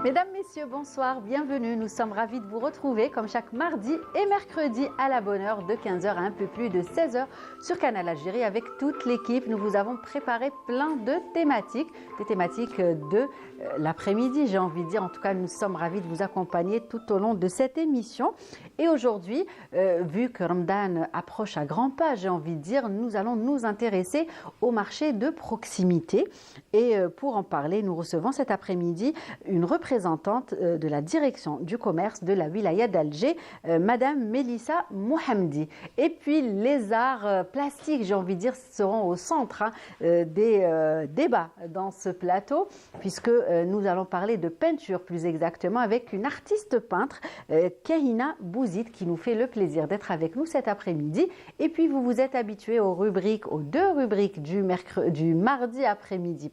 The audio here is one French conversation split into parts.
Mesdames, Messieurs, bonsoir, bienvenue. Nous sommes ravis de vous retrouver comme chaque mardi et mercredi à la bonne heure de 15 heures à un peu plus de 16 heures sur Canal Algérie avec toute l'équipe. Nous vous avons préparé plein de thématiques, des thématiques de l'après-midi, j'ai envie de dire. En tout cas, nous sommes ravis de vous accompagner tout au long de cette émission. Et aujourd'hui, vu que Ramadan approche à grands pas, j'ai envie de dire, nous allons nous intéresser au marché de proximité. Et pour en parler, nous recevons cet après-midi une représentante de la direction du commerce de la wilaya d'Alger, Madame Mélissa Mohamdi. Et puis les arts plastiques, j'ai envie de dire, seront au centre des débats dans ce plateau, puisque nous allons parler de peinture plus exactement avec une artiste peintre, Kahina Bouzid, qui nous fait le plaisir d'être avec nous cet après-midi. Et puis vous vous êtes habitués aux rubriques, aux deux rubriques du mardi après-midi,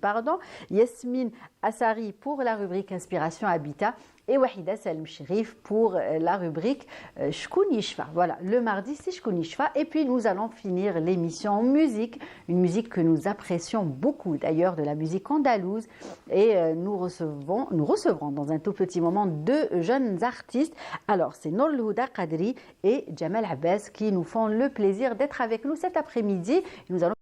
Yasmine Assari pour la rubrique Inspiration Habitat et Wahida Salim Sherif pour la rubrique Shkoun Yishfa. Voilà, le mardi c'est Shkoun Yishfa. Et puis nous allons finir l'émission en musique, une musique que nous apprécions beaucoup d'ailleurs, de la musique andalouse. Et nous recevrons dans un tout petit moment deux jeunes artistes. Alors c'est Nour Houda Qadri et Jamal Abbas qui nous font le plaisir d'être avec nous cet après-midi. Nous allons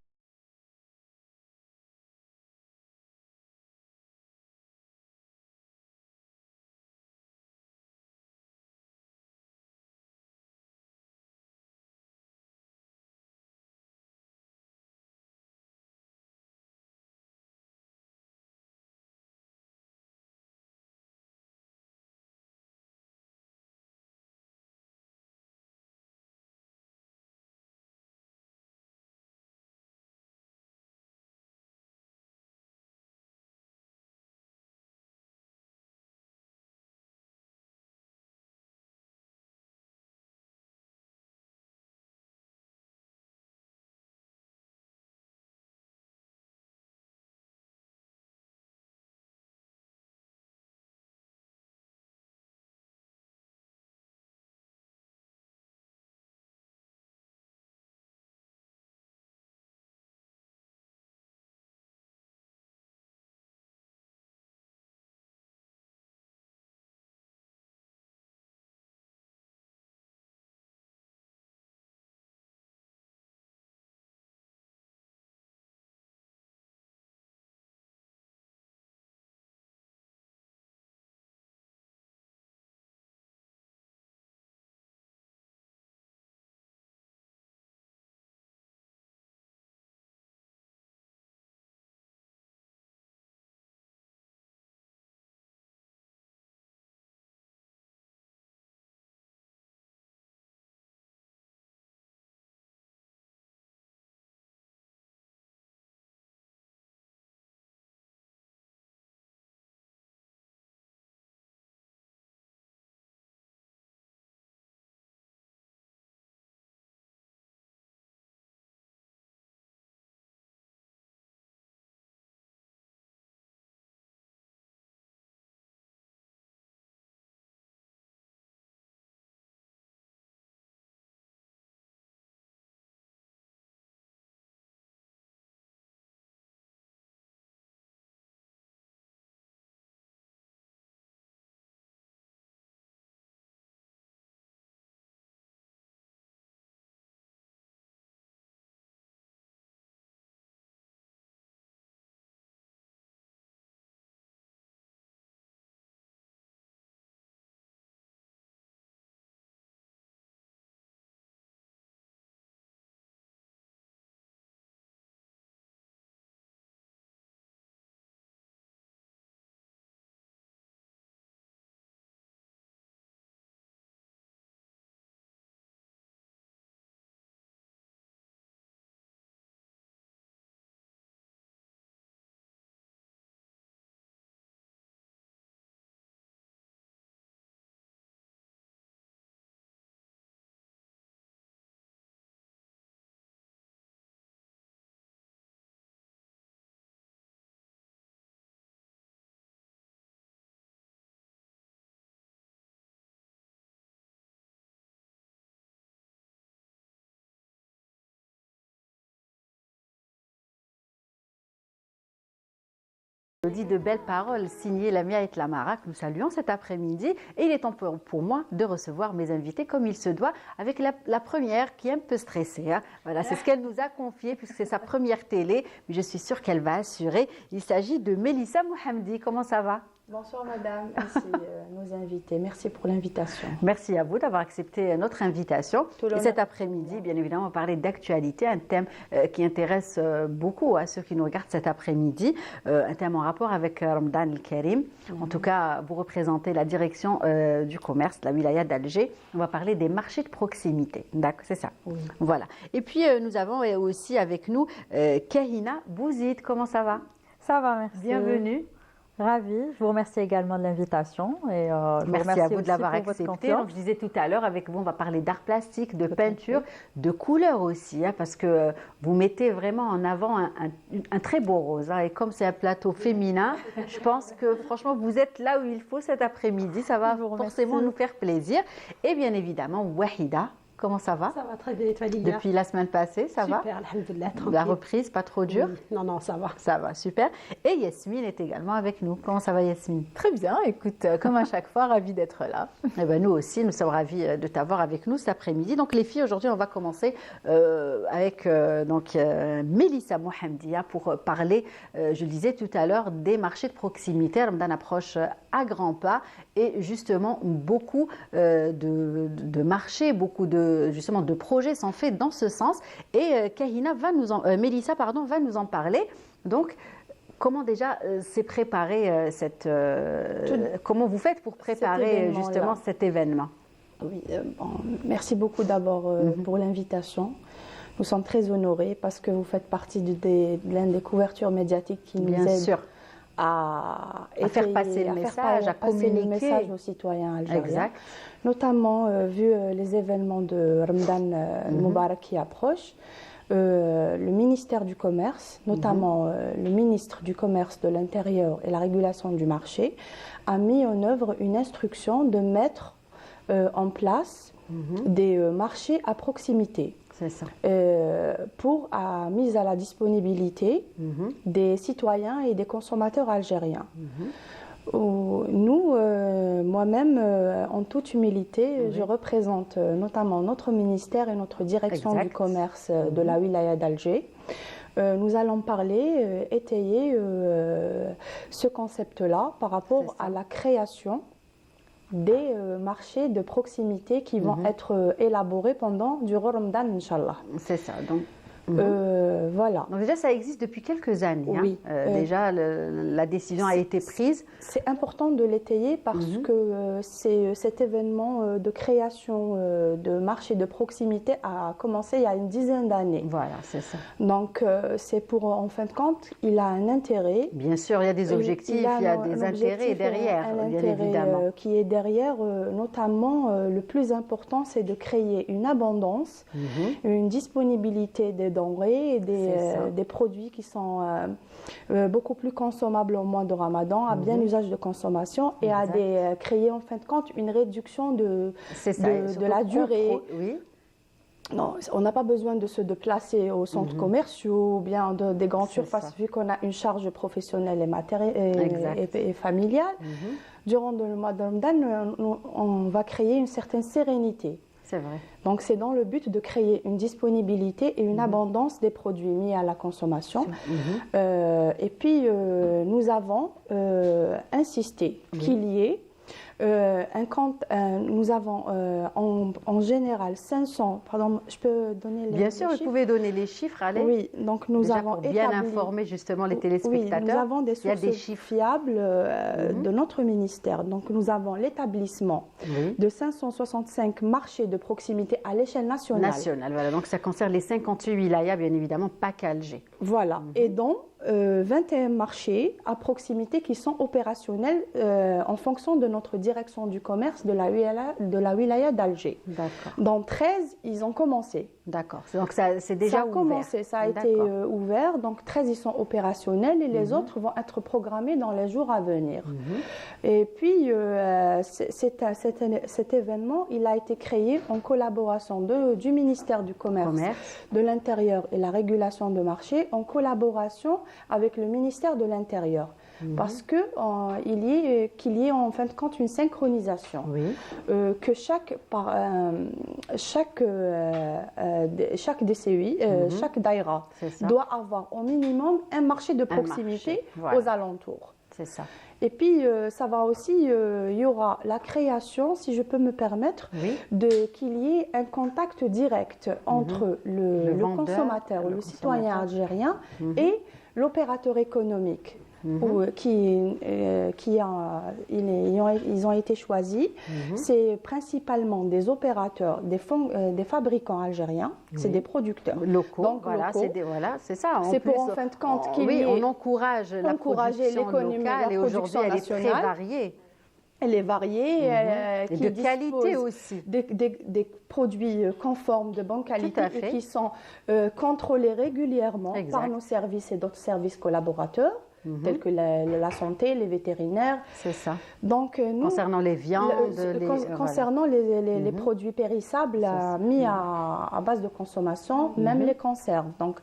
Dit de belles paroles signées Lamia et Lamara que nous saluons cet après-midi et il est temps pour moi de recevoir mes invités comme il se doit avec la première qui est un peu stressée. Hein. Voilà, c'est ce qu'elle nous a confié puisque c'est sa première télé, mais je suis sûre qu'elle va assurer. Il s'agit de Mélissa Mohamdi. Comment ça va? Bonsoir madame, merci nos invités. Merci pour l'invitation. Merci à vous d'avoir accepté notre invitation. Et cet après-midi, bien évidemment, on va parler d'actualité, un thème qui intéresse beaucoup à ceux qui nous regardent cet après-midi, un thème en rapport avec Ramadan al-Karim. En tout cas, vous représentez la direction du commerce, la wilaya d'Alger. On va parler des marchés de proximité. D'accord, c'est ça. Oui. Voilà. Et puis, nous avons aussi avec nous Kahina Bouzid. Comment ça va? Ça va, merci. Bienvenue. Ravie. Je vous remercie également de l'invitation. Merci à vous de l'avoir accepté. Donc, je disais tout à l'heure, avec vous, on va parler d'art plastique, de peinture, de couleurs aussi, hein, parce que vous mettez vraiment en avant un très beau rose. Hein, et comme c'est un plateau féminin, je pense que franchement, vous êtes là où il faut cet après-midi. Ça va forcément nous faire plaisir. Et bien évidemment, Wahida. Comment ça va? Ça va très bien, et toi, Lilia? Depuis la semaine passée, ça va? Super, alhamdoulilah, tranquille. La reprise, pas trop dure? Oui. Non, ça va. Ça va, super. Et Yasmine est également avec nous. Comment ça va, Yasmine? Très bien, écoute, comme à chaque fois, ravie d'être là. Eh ben, nous aussi, nous sommes ravis de t'avoir avec nous cet après-midi. Donc les filles, aujourd'hui, on va commencer avec Mélissa Mohamdia pour parler, je le disais tout à l'heure, des marchés de proximité. Ramadan approche à grands pas et justement beaucoup de marchés, beaucoup justement de projets sont faits dans ce sens et Mélissa va nous en parler. Donc comment déjà s'est préparé comment vous faites pour préparer justement cet événement? Oui, merci beaucoup d'abord pour l'invitation. Nous sommes très honorés parce que vous faites partie de l'une des couvertures médiatiques qui nous aide à faire passer le message, à communiquer le message aux citoyens algériens. Exact. Notamment vu les événements de Ramadan Moubarak qui approchent, le ministère du Commerce, notamment le ministre du Commerce, de l'Intérieur et la régulation du marché, a mis en œuvre une instruction de mettre en place des marchés à proximité. C'est ça. Pour mise à la disponibilité des citoyens et des consommateurs algériens. Nous, moi-même, en toute humilité, je représente notamment notre ministère et notre direction du commerce de la wilaya d'Alger. Nous allons parler, étayer ce concept-là par rapport à la création des marchés de proximité qui vont être élaborés durant Ramadan, Inch'Allah. C'est ça. Donc, voilà. Donc déjà, ça existe depuis quelques années. Oui. Déjà, la décision a été prise. C'est important de l'étayer parce que cet événement de création de marché de proximité a commencé il y a une dizaine d'années. Voilà, c'est ça. Donc, c'est pour, en fin de compte, il a un intérêt. Bien sûr, il y a des objectifs, il y a des intérêts derrière, bien évidemment. Qui est derrière, notamment, le plus important, c'est de créer une abondance, une disponibilité des denrées et des produits qui sont beaucoup plus consommables au mois de Ramadan, à bien usage de consommation et à créer en fin de compte une réduction de la durée. Non, on n'a pas besoin de se déplacer aux centres commerciaux ou bien des grandes surfaces vu qu'on a une charge professionnelle et familiale. Durant le mois de Ramadan, on va créer une certaine sérénité. C'est vrai. Donc, c'est dans le but de créer une disponibilité et une abondance des produits mis à la consommation. Et puis, nous avons insisté qu'il y ait nous avons en général 500, pardon, je peux donner les chiffres? Bien sûr, vous pouvez donner les chiffres, allez. Oui, donc nous avons pour bien informer justement les téléspectateurs. Oui, nous avons des sources fiables de notre ministère. Donc nous avons l'établissement de 565 marchés de proximité à l'échelle nationale. Voilà. Donc ça concerne les 58 wilayas, bien évidemment, pas qu'Alger. Voilà, et donc 21 marchés à proximité qui sont opérationnels en fonction de notre direction du commerce de la wilaya d'Alger. D'accord. Dans 13, ils ont commencé. D'accord. Donc c'est déjà ouvert. Commencé, ça a été ouvert. Donc 13, ils sont opérationnels et les autres vont être programmés dans les jours à venir. Et puis, cet événement, il a été créé en collaboration du ministère du Commerce, de l'Intérieur et la régulation de marché, en collaboration avec le ministère de l'Intérieur. parce que qu'il y ait en fin de compte une synchronisation. Oui. Que chaque DCI, chaque daïra doit avoir au minimum un marché de proximité aux alentours. C'est ça. Et puis, ça va aussi, il y aura la création, si je peux me permettre, qu'il y ait un contact direct entre le consommateur, le citoyen algérien et l'opérateur économique. Ils ont été choisis. C'est principalement des opérateurs, des fabricants algériens, c'est des producteurs locaux. Donc, c'est ça. C'est pour en fin de compte on encourage la production locale et aujourd'hui elle est très variée. Elle est variée, et de qualité aussi. Des produits conformes, de bonne qualité et qui sont contrôlés régulièrement par nos services et d'autres services collaborateurs. Tels que la santé, les vétérinaires. C'est ça. Donc, nous, concernant les viandes, concernant les produits périssables mis à base de consommation, même les conserves. Donc,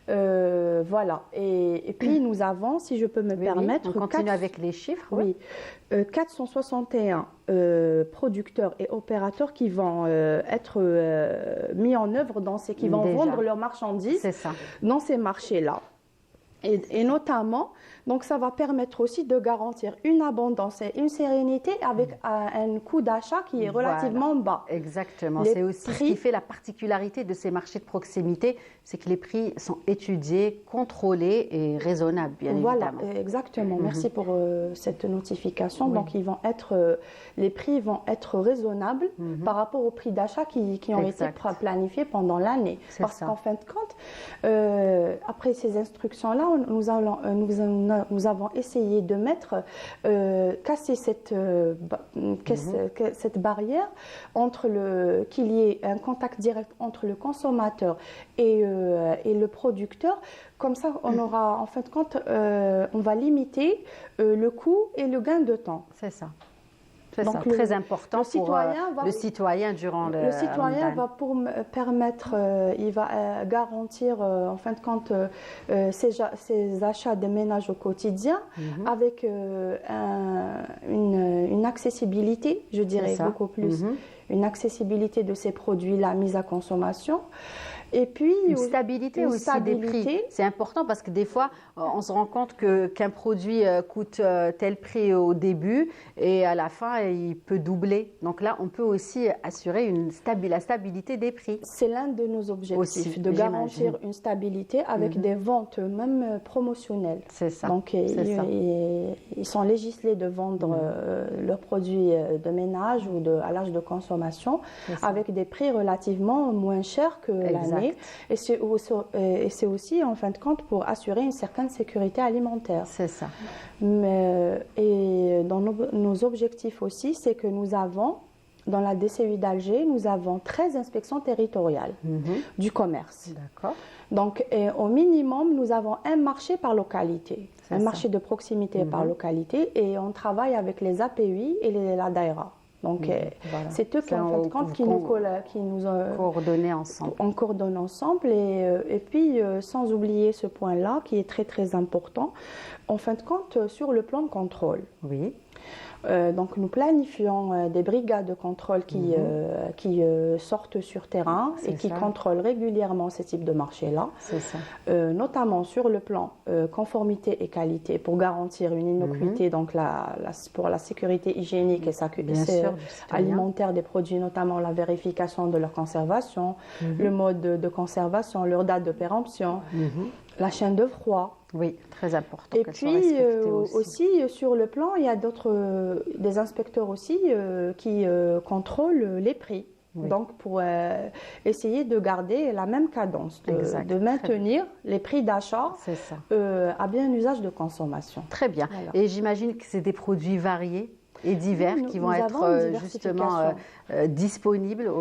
voilà. Et puis, nous avons, si je peux me permettre... On continue avec les chiffres. 461 producteurs et opérateurs qui vont être mis en œuvre qui vont vendre leurs marchandises dans ces marchés-là. Et notamment, donc ça va permettre aussi de garantir une abondance et une sérénité avec un coût d'achat qui est relativement bas. Exactement. C'est aussi ce qui fait la particularité de ces marchés de proximité, c'est que les prix sont étudiés, contrôlés et raisonnables, bien évidemment. Voilà, exactement. Merci pour cette notification. Donc, les prix vont être raisonnables par rapport aux prix d'achat qui ont été planifiés pendant l'année. Parce qu'en fin de compte, après ces instructions-là, nous avons essayé de casser cette barrière qu'il y ait un contact direct entre le consommateur et le producteur. Comme ça, on aura, en fin de compte, on va limiter le coût et le gain de temps. C'est ça. Donc, très important pour le citoyen durant le citoyen va permettre, il va garantir en fin de compte ses achats des ménages au quotidien avec une accessibilité, je dirais beaucoup plus, une accessibilité de ces produits-là mis à consommation. Et puis, une stabilité aussi des prix. C'est important parce que des fois, on se rend compte qu'un produit coûte tel prix au début et à la fin, il peut doubler. Donc là, on peut aussi assurer la stabilité des prix. C'est l'un de nos objectifs, de garantir une stabilité avec des ventes même promotionnelles. C'est ça. Donc, ils sont législés de vendre leurs produits de ménage ou à l'âge de consommation avec des prix relativement moins chers que l'année. Et c'est aussi, en fin de compte, pour assurer une certaine sécurité alimentaire. C'est ça. Et dans nos objectifs aussi, c'est que nous avons, dans la DCI d'Alger, nous avons 13 inspections territoriales du commerce. D'accord. Donc, au minimum, nous avons un marché par localité, marché de proximité par localité, et on travaille avec les API et la DAIRA. Donc, c'est eux qui, en fin de compte, qui nous coordonnent ensemble. On coordonne ensemble. Et puis, sans oublier ce point-là, qui est très, très important, en fin de compte, sur le plan de contrôle. Oui. Donc, nous planifions des brigades de contrôle qui sortent sur terrain et qui contrôlent régulièrement ce type de marché-là. C'est ça. Notamment sur le plan conformité et qualité pour garantir une innocuité, donc pour la sécurité hygiénique et alimentaire des produits, notamment la vérification de leur conservation, le mode de conservation, leur date de péremption, la chaîne de froid. Oui, très important. Et puis aussi sur le plan, il y a des inspecteurs aussi qui contrôlent les prix. Oui. Donc pour essayer de garder la même cadence, de maintenir les prix d'achat à bien usage de consommation. Très bien. Voilà. Et j'imagine que c'est des produits variés et divers qui vont être justement disponibles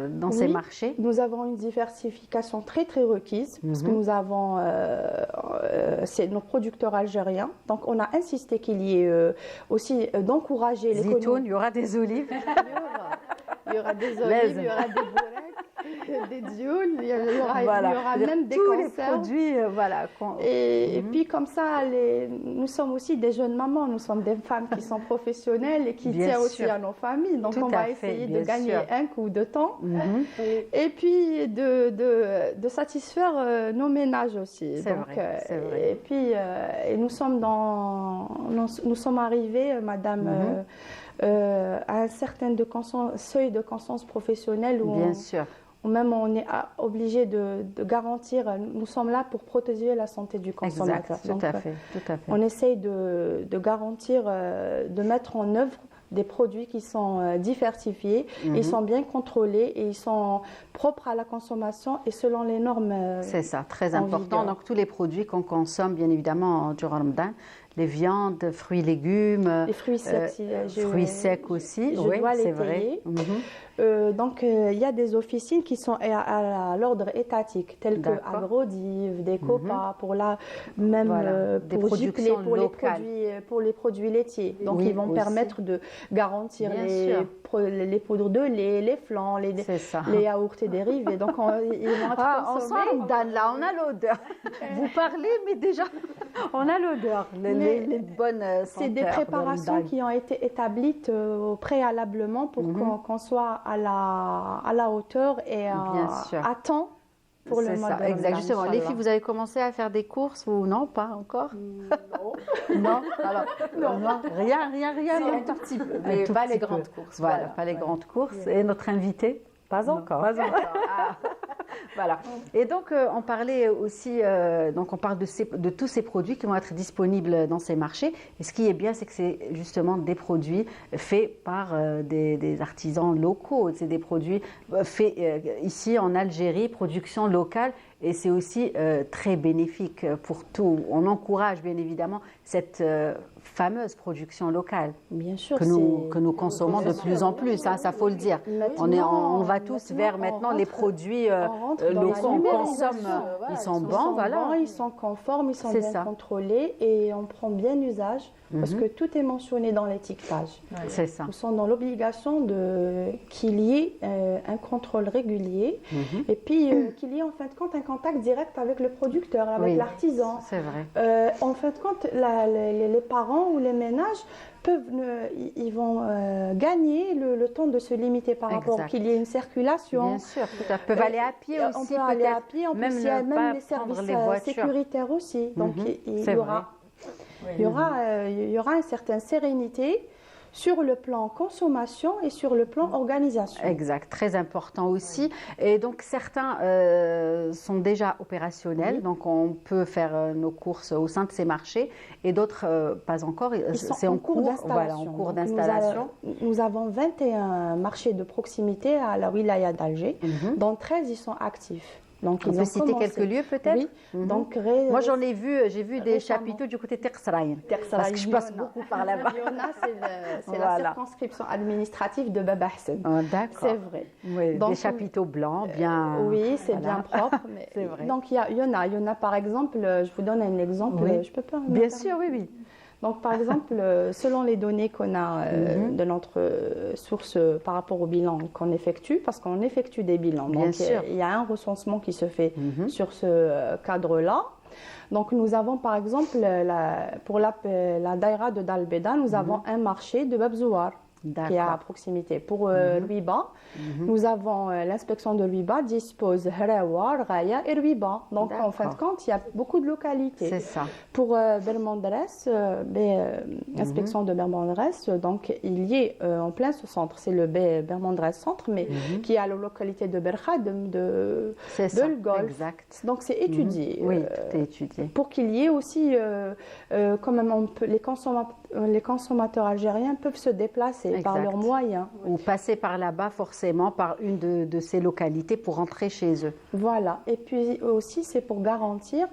dans ces marchés. Nous avons une diversification très très requise parce que nous avons nos producteurs algériens. Donc on a insisté qu'il y ait aussi d'encourager les zitoun, il y aura des olives. Il y aura des olives, il y aura des bourrecs. des dioles, il y aura, Voilà. il y aura même des tous les conserves. produits, voilà. Et puis comme ça, nous sommes aussi des jeunes mamans, nous sommes des femmes qui sont professionnelles et qui Bien tiennent aussi sûr. à nos familles. Donc Tout on à va fait, essayer bien de gagner sûr. un coup de temps. Mhm. Et puis de satisfaire nos ménages aussi. C'est Donc, vrai, c'est vrai. Et puis et nous sommes arrivés, Madame, à un certain seuil de conscience professionnelle où Bien sûr. même on est obligé de garantir. Nous sommes là pour protéger la santé du consommateur. Exact, tout à fait, tout à fait. On essaye de garantir, de mettre en œuvre des produits qui sont diversifiés, ils sont bien contrôlés et ils sont propres à la consommation et selon les normes. C'est ça, très en important. vigueur. Donc tous les produits qu'on consomme, bien évidemment, durant le Ramadan, les viandes, fruits, légumes, Les fruits secs, fruits secs aussi, je oui, dois c'est l'étayer. vrai. Donc, il y a des officines qui sont à l'ordre étatique, telles que D'accord. Agrodiv, Decopa, pour même Voilà, des pour Giclée, productions locales. pour les produits laitiers. Donc, Oui, ils vont aussi. permettre de garantir Bien les sûr. poudres de lait, les flancs, C'est ça. les yaourts et dérivés. Donc, ils vont être On sent consommés. Ramadan, là, on a l'odeur. Vous parlez, mais déjà, on a l'odeur. Les bonnes C'est des senteurs de préparations Ramadan. qui ont été établies préalablement pour qu'on soit à la hauteur et Bien sûr. à temps pour le C'est mois ça, de exact. Ramadan, Justement, les filles, Inch'Allah. vous avez commencé à faire des courses ou non, pas encore? Non. Alors, non, rien. Un tout petit peu, mais tout pas petit les peu. grandes courses. Voilà, pas les grandes courses. Et notre invité? Pas encore. Pas encore. Ah. Voilà. Et donc, on parlait aussi, donc on parle de tous ces produits qui vont être disponibles dans ces marchés. Et ce qui est bien, c'est que c'est justement des produits faits par des artisans locaux. C'est des produits faits ici en Algérie, production locale. Et c'est aussi très bénéfique pour tout. On encourage bien évidemment cette fameuse production locale Bien sûr, que nous consommons de plus en plus, hein, ça faut le dire. On va tous vers maintenant les produits locaux, on consomme, ils sont bons, voilà. Ils sont conformes, ils sont C'est bien ça. contrôlés et on prend bien usage parce que tout est mentionné dans l'étiquetage. C'est ça. Nous sommes dans l'obligation qu'il y ait un contrôle régulier et puis qu'il y ait en fin de compte un contact direct avec le producteur, avec Oui. l'artisan. C'est vrai. En fin de compte, les parents ou les ménages ils vont gagner le temps de se limiter par rapport Exact. qu'il y ait une circulation. Bien sûr, tout à fait. Peuvent aller à pied On aussi, peut aller à peut-être. pied, en même plus il y a ne même pas les prendre services les voitures. sécuritaires aussi. Donc il c'est y aura une certaine sérénité sur le plan consommation et sur le plan organisation. Exact, très important aussi. Et donc certains sont déjà opérationnels, donc on peut faire nos courses au sein de ces marchés, et d'autres pas encore. C'est en cours d'installation. Voilà, en cours Donc, d'installation. Nous avons 21 marchés de proximité à la wilaya d'Alger, dont 13 ils sont actifs. Donc, On ils peut ont citer commencé. quelques lieux peut-être. Oui. Donc, Moi j'ai vu des récemment. chapiteaux du côté Tersraïn, Tersraïn, parce que je passe Yona. beaucoup par là-bas. Yona, c'est Voilà. la circonscription administrative de Baba Hassan. Oh, d'accord. C'est vrai. Oui, Donc, des chapiteaux blancs, bien. Oui, c'est voilà. bien propre. Mais C'est vrai. Donc, il y en a par exemple, je vous donne un exemple. Oui. Je peux pas. Bien sûr, oui. Donc, par exemple, selon les données qu'on a de notre source par rapport au bilan qu'on effectue, parce qu'on effectue des bilans, Bien donc sûr. il y a un recensement qui se fait sur ce cadre-là. Donc, nous avons par exemple, pour la daïra de Dalbeda, nous avons un marché de Babzouar qui est à D'accord. proximité. Pour Ruiba, nous avons l'inspection de Ruiba dispose Harawar, Raya et Ruiba. Donc, en fin de D'accord. compte, il y a beaucoup de localités. C'est ça. Pour Bermandres, inspection de Bermandres, donc il y est en plein ce centre, c'est le Bermandres centre, mais qui est à la localité de Berkha, C'est ça. le Golfe. Exact. Donc c'est étudié. Oui, tout est étudié. Pour qu'il y ait aussi, quand même, les consommateurs algériens peuvent se déplacer par Exact. leurs moyens. Ou passer par là-bas forcément par une de ces localités pour rentrer chez eux. Voilà. Et puis aussi, c'est pour garantir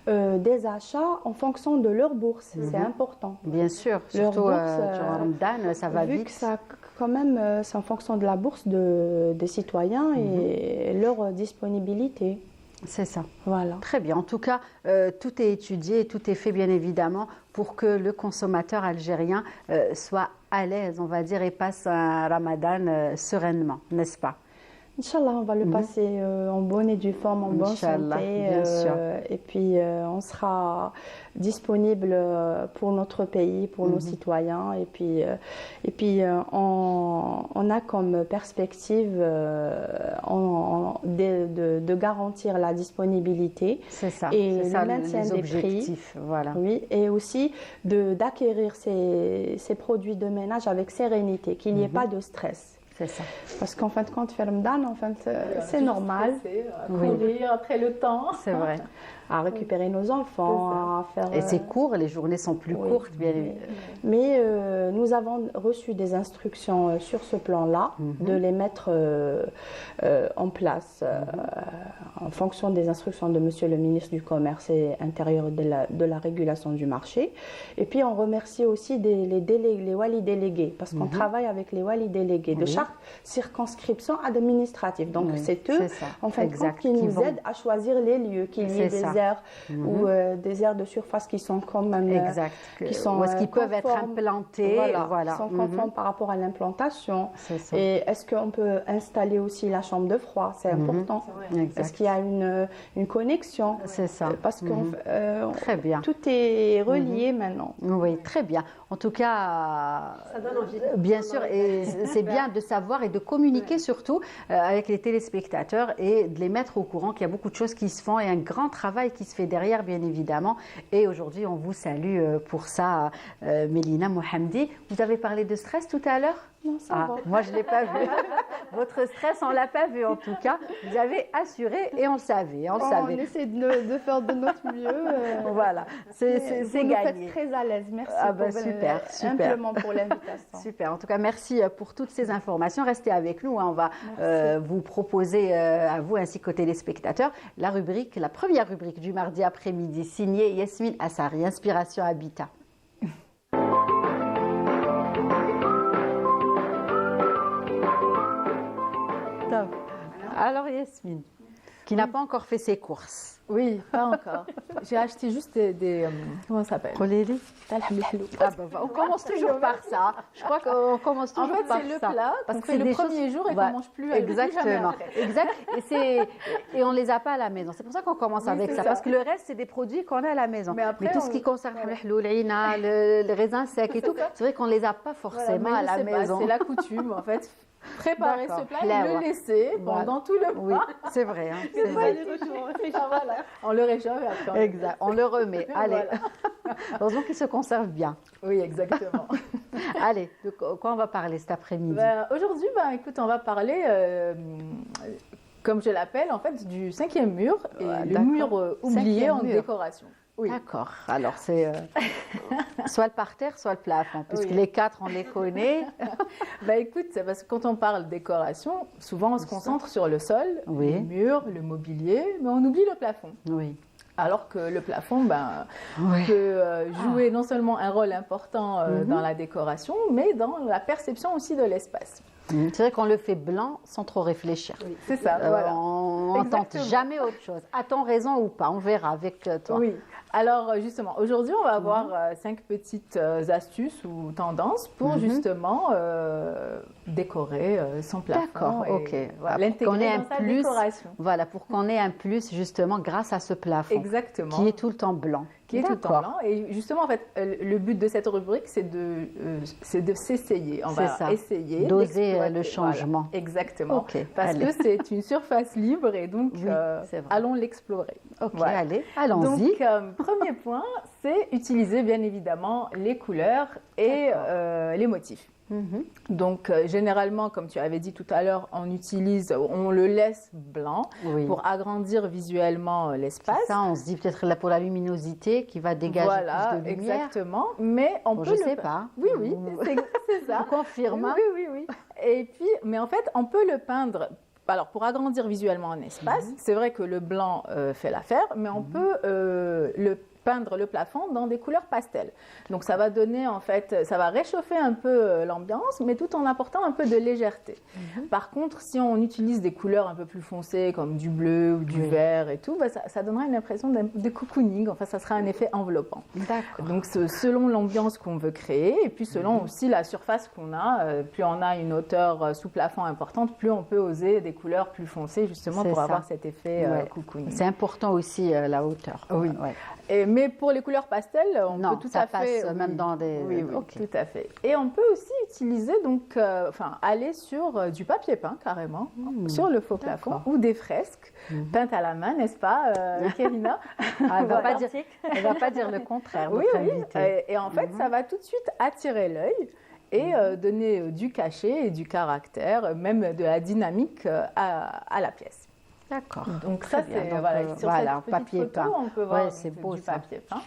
des achats en fonction de leur bourse. C'est important. Bien sûr, Leur surtout bourse, durant Ramadan, ça va vu vite. que ça, quand même, c'est en fonction de la bourse des citoyens et leur disponibilité. C'est ça. Voilà. Très bien. En tout cas, tout est étudié et tout est fait bien évidemment pour que le consommateur algérien soit à l'aise, on va dire, et passe un Ramadan sereinement, n'est-ce pas? Inch'Allah, on va le passer en bonne et due forme, en bonne Inch'Allah, santé. bien sûr. Et puis, on sera disponible pour notre pays, pour nos citoyens. Et puis, on a comme perspective de garantir la disponibilité. C'est ça. Et C'est ça, le maintien les des objectifs. prix. Voilà. Oui, et aussi d'acquérir ces produits de ménage avec sérénité, qu'il n'y ait pas de stress. C'est ça. Parce qu'en fin de compte, faire Ramadan, en fait, c'est normal Courir après le temps. C'est vrai. à récupérer nos enfants, à faire. Et c'est court, les journées sont plus courtes, bien évidemment. Mais nous avons reçu des instructions sur ce plan-là, de les mettre en place en fonction des instructions de Monsieur le ministre du Commerce et Intérieur de la régulation du marché. Et puis on remercie aussi les wali délégués, parce qu'on travaille avec les wali délégués de chaque circonscription administrative. Donc c'est eux, en fin de compte, qui nous aident à choisir les lieux, qu'il y ait des aires ou des aires de surface qui sont quand même qui sont où est-ce qu'ils peuvent être implantés, voilà. Qui sont conformes par rapport à l'implantation. Et est-ce qu'on peut installer aussi la chambre de froid? C'est important. Est-ce qu'il y a une connexion? C'est ça. Parce que très bien. Tout est relié maintenant. Oui, très bien. En tout cas, ça donne envie. Bien sûr, et c'est bien de savoir et de communiquer surtout avec les téléspectateurs et de les mettre au courant qu'il y a beaucoup de choses qui se font et un grand travail qui se fait derrière, bien évidemment. Et aujourd'hui, on vous salue pour ça, Mélina Mohamdi. Vous avez parlé de stress tout à l'heure? Non, ça va. Moi, je ne l'ai pas vu. Votre stress, on ne l'a pas vu en tout cas. Vous avez assuré et on le savait. On essaie de faire de notre mieux. Voilà, c'est gagné. Vous faites très à l'aise. Merci super. Simplement pour l'invitation. Super. En tout cas, merci pour toutes ces informations. Restez avec nous. On va vous proposer à vous ainsi qu'aux téléspectateurs la première rubrique du mardi après-midi signée Yasmine Assari, Inspiration Habitat. Alors Yasmine, qui n'a pas encore fait ses courses. Oui, pas encore. J'ai acheté juste des comment ça s'appelle? On commence toujours par ça. Je crois qu'on commence toujours par ça. En fait, c'est le plat parce que c'est le premier jour et qu'on mange plus. Exactement. Exact. Et on les a pas à la maison. C'est pour ça qu'on commence avec ça. Parce que le reste, c'est des produits qu'on a à la maison. Mais tout ce qui concerne le raisin sec et tout, c'est vrai qu'on les a pas forcément à la maison. C'est la coutume, en fait. Préparer ce plat et le laisser pendant tout le mois. Oui, c'est vrai. On le réchauffe et après exact. On le remet. Allez. Heureusement qu'il se conserve bien. Oui, exactement. Allez, de quoi on va parler cet après-midi? Aujourd'hui, écoute, on va parler, comme je l'appelle, en fait, du 5e mur et le mur oublié en décoration. Oui. D'accord. Alors, c'est soit le parterre, soit le plafond, puisque les quatre, on les connaît. Écoute, c'est parce que quand on parle décoration, souvent on se concentre sur le sol, les murs, le mobilier, mais on oublie le plafond. Oui. Alors que le plafond peut jouer non seulement un rôle important dans la décoration, mais dans la perception aussi de l'espace. C'est vrai qu'on le fait blanc sans trop réfléchir. Oui, c'est ça. Voilà. On n'entend jamais autre chose. A-t-on raison ou pas? On verra avec toi. Oui. Alors justement, aujourd'hui, on va avoir 5 petites astuces ou tendances pour justement décorer son plafond. D'accord, ok. L'intégrer dans sa décoration. Voilà, pour qu'on ait un plus justement grâce à ce plafond. Exactement. Qui est tout le temps blanc. Qui est tout le temps blanc. Et justement, en fait, le but de cette rubrique, c'est de s'essayer. On va essayer d'oser le changement. Voilà. Exactement. Okay, parce que c'est une surface libre et donc allons l'explorer. Ok, allez, allons-y. Donc, premier point, c'est utiliser bien évidemment les couleurs et les motifs. Donc, généralement, comme tu avais dit tout à l'heure, on le laisse blanc pour agrandir visuellement l'espace. Ça, on se dit peut-être là pour la luminosité qui va dégager plus de lumière. Exactement. Mais on peut je sais pas. Oui, c'est ça. Je confirme. Oui. Et puis, mais en fait, on peut le peindre. Alors, pour agrandir visuellement un espace, c'est vrai que le blanc fait l'affaire, mais on peut peindre le plafond dans des couleurs pastel. Donc ça va donner en fait, ça va réchauffer un peu l'ambiance, mais tout en apportant un peu de légèreté. Par contre, si on utilise des couleurs un peu plus foncées comme du bleu ou du vert et tout, ça donnera une impression de cocooning, enfin ça sera un effet enveloppant. D'accord. Donc selon l'ambiance qu'on veut créer et puis selon aussi la surface qu'on a, plus on a une hauteur sous plafond importante, plus on peut oser des couleurs plus foncées justement pour avoir cet effet cocooning. C'est important aussi la hauteur. Oui. Mais pour les couleurs pastel, on peut tout à fait... passe même dans des... Oui, tout à fait. Et on peut aussi utiliser, donc, aller sur du papier peint carrément, sur le faux plafond, ou des fresques peintes à la main, n'est-ce pas, Kérina? Elle ne va pas dire le contraire, notre invitée. Et en fait, ça va tout de suite attirer l'œil et donner du cachet et du caractère, même de la dynamique à la pièce. D'accord. Donc ça, c'est sur cette papier petite photo, peint. on peut voir c'est beau, du papier peint.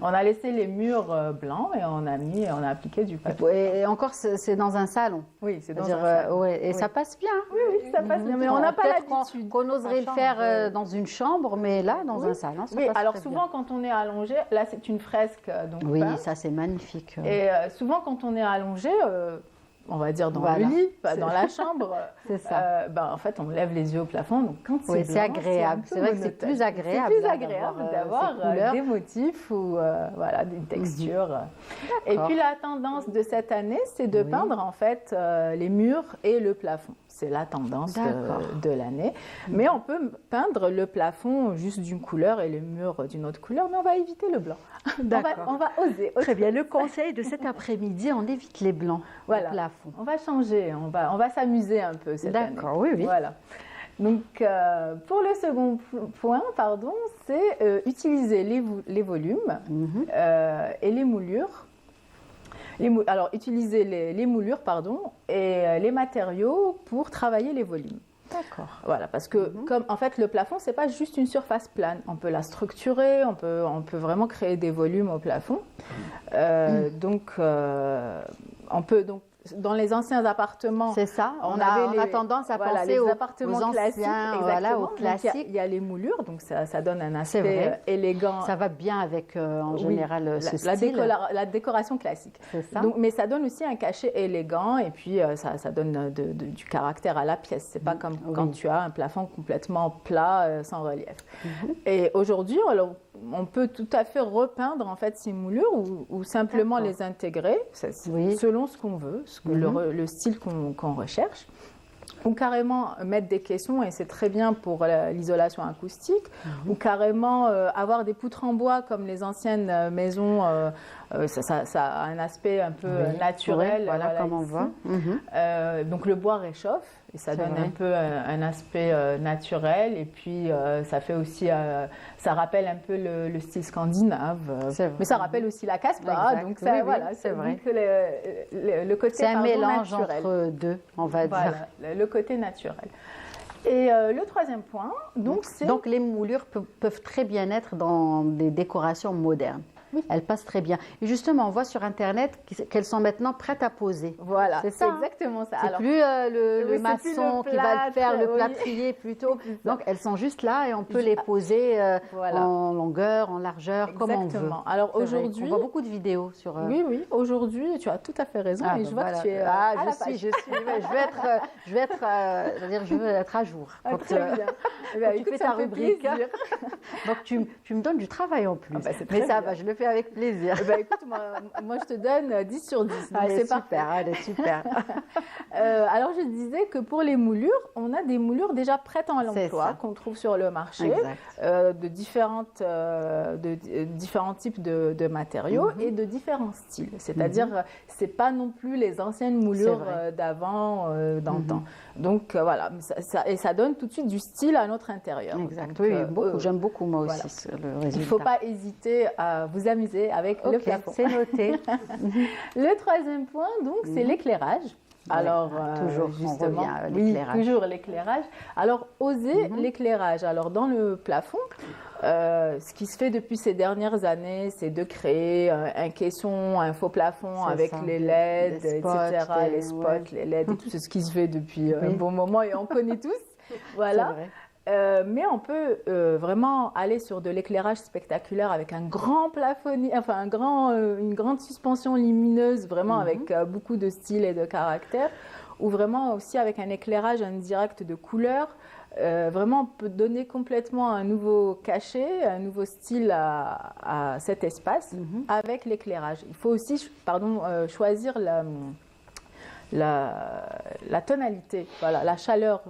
On a laissé les murs blancs et on a appliqué du papier. Et encore, c'est dans un salon. Oui, c'est dans un salon. Et ça passe bien. Oui, ça passe bien. Mais on n'a pas l'habitude. Qu'on oserait le faire dans une chambre, mais là, dans un salon, ça passe alors très souvent bien. quand on est allongé, là c'est une fresque donc peinte. Ça c'est magnifique. Et souvent quand on est allongé, on va dire dans le lit, pas dans la chambre, c'est ça. En fait, on lève les yeux au plafond. Donc, quand c'est c'est blanc, agréable. C'est vrai que c'est plus agréable. C'est plus agréable d'avoir des motifs ou une texture. Et puis, la tendance de cette année, c'est de peindre en fait les murs et le plafond. C'est la tendance de l'année. Mais on peut peindre le plafond juste d'une couleur et le mur d'une autre couleur, mais on va éviter le blanc. On va oser. Très bien. Le conseil de cet après-midi, on évite les blancs au plafond. On va changer, on va s'amuser un peu cette année. D'accord, oui. Voilà. Donc, pour le second point, c'est utiliser les volumes et les moulures. Alors, utiliser les moulures, et les matériaux pour travailler les volumes. D'accord. Voilà, parce que comme en fait le plafond, c'est pas juste une surface plane. On peut la structurer, on peut vraiment créer des volumes au plafond. Donc, on peut donc dans les anciens appartements, c'est ça. On a tendance à penser aux appartements classiques, aux classiques. Il y a les moulures, donc ça donne un aspect élégant. Ça va bien avec en général ce style. La décoration classique. C'est ça. Donc, mais ça donne aussi un cachet élégant et puis ça donne du caractère à la pièce. C'est pas comme quand tu as un plafond complètement plat sans relief. Et aujourd'hui, on peut tout à fait repeindre en fait ces moulures ou simplement les intégrer selon ce qu'on veut, le style qu'on recherche, ou carrément mettre des caissons, et c'est très bien pour l'isolation acoustique, ou carrément avoir des poutres en bois comme les anciennes maisons. Ça a un aspect un peu naturel. Voilà comme on voit. Donc le bois réchauffe et ça donne un peu un aspect naturel, et puis ça fait aussi, ça rappelle un peu le style scandinave, mais ça rappelle aussi la Casbah. Donc ça, c'est vrai que le côté c'est un mélange naturel. Entre deux, on va dire. Le côté naturel. Et le troisième point, donc les moulures peuvent très bien être dans des décorations modernes. Elles passent très bien. Et justement, on voit sur Internet qu'elles sont maintenant prêtes à poser. Voilà, c'est ça. Exactement ça. C'est plus le maçon qui va le faire, le plâtrier plutôt. Donc elles sont juste là et on peut les poser en longueur, en largeur, comme on veut. Alors aujourd'hui, on voit beaucoup de vidéos sur. Oui, aujourd'hui, tu as tout à fait raison. Et je vois que tu es. Je veux être à jour. Quand très bien. Tu fais ta rubrique. Donc tu me donnes du travail en plus. Mais ça va, je le fais avec plaisir. Écoute, moi, je te donne 10 sur 10. Donc c'est super. Allez, super. Alors, je disais que pour les moulures, on a des moulures déjà prêtes à l'emploi qu'on trouve sur le marché, de différents types de matériaux et de différents styles. C'est-à-dire, c'est pas non plus les anciennes moulures d'avant, d'antan. Donc, voilà. Ça donne tout de suite du style à notre intérieur. Exact. Donc, oui, j'aime beaucoup, moi aussi, le résultat. Il ne faut pas hésiter à vous amuser avec le plafond. C'est noté. Le troisième point, donc, c'est l'éclairage. Alors, toujours, justement, on revient à l'éclairage. Toujours l'éclairage. Alors, oser l'éclairage. Alors, dans le plafond, ce qui se fait depuis ces dernières années, c'est de créer un caisson, un faux plafond avec les LED, etc., les spots, les LED, et tout ce qui se fait depuis un bon moment et on connaît tous. Voilà. Mais on peut vraiment aller sur de l'éclairage spectaculaire avec un grand plafonnier, enfin une grande suspension lumineuse, vraiment avec beaucoup de style et de caractère, ou vraiment aussi avec un éclairage indirect de couleurs. Vraiment, on peut donner complètement un nouveau cachet, un nouveau style à cet espace avec l'éclairage. Il faut aussi choisir la tonalité, voilà, la chaleur.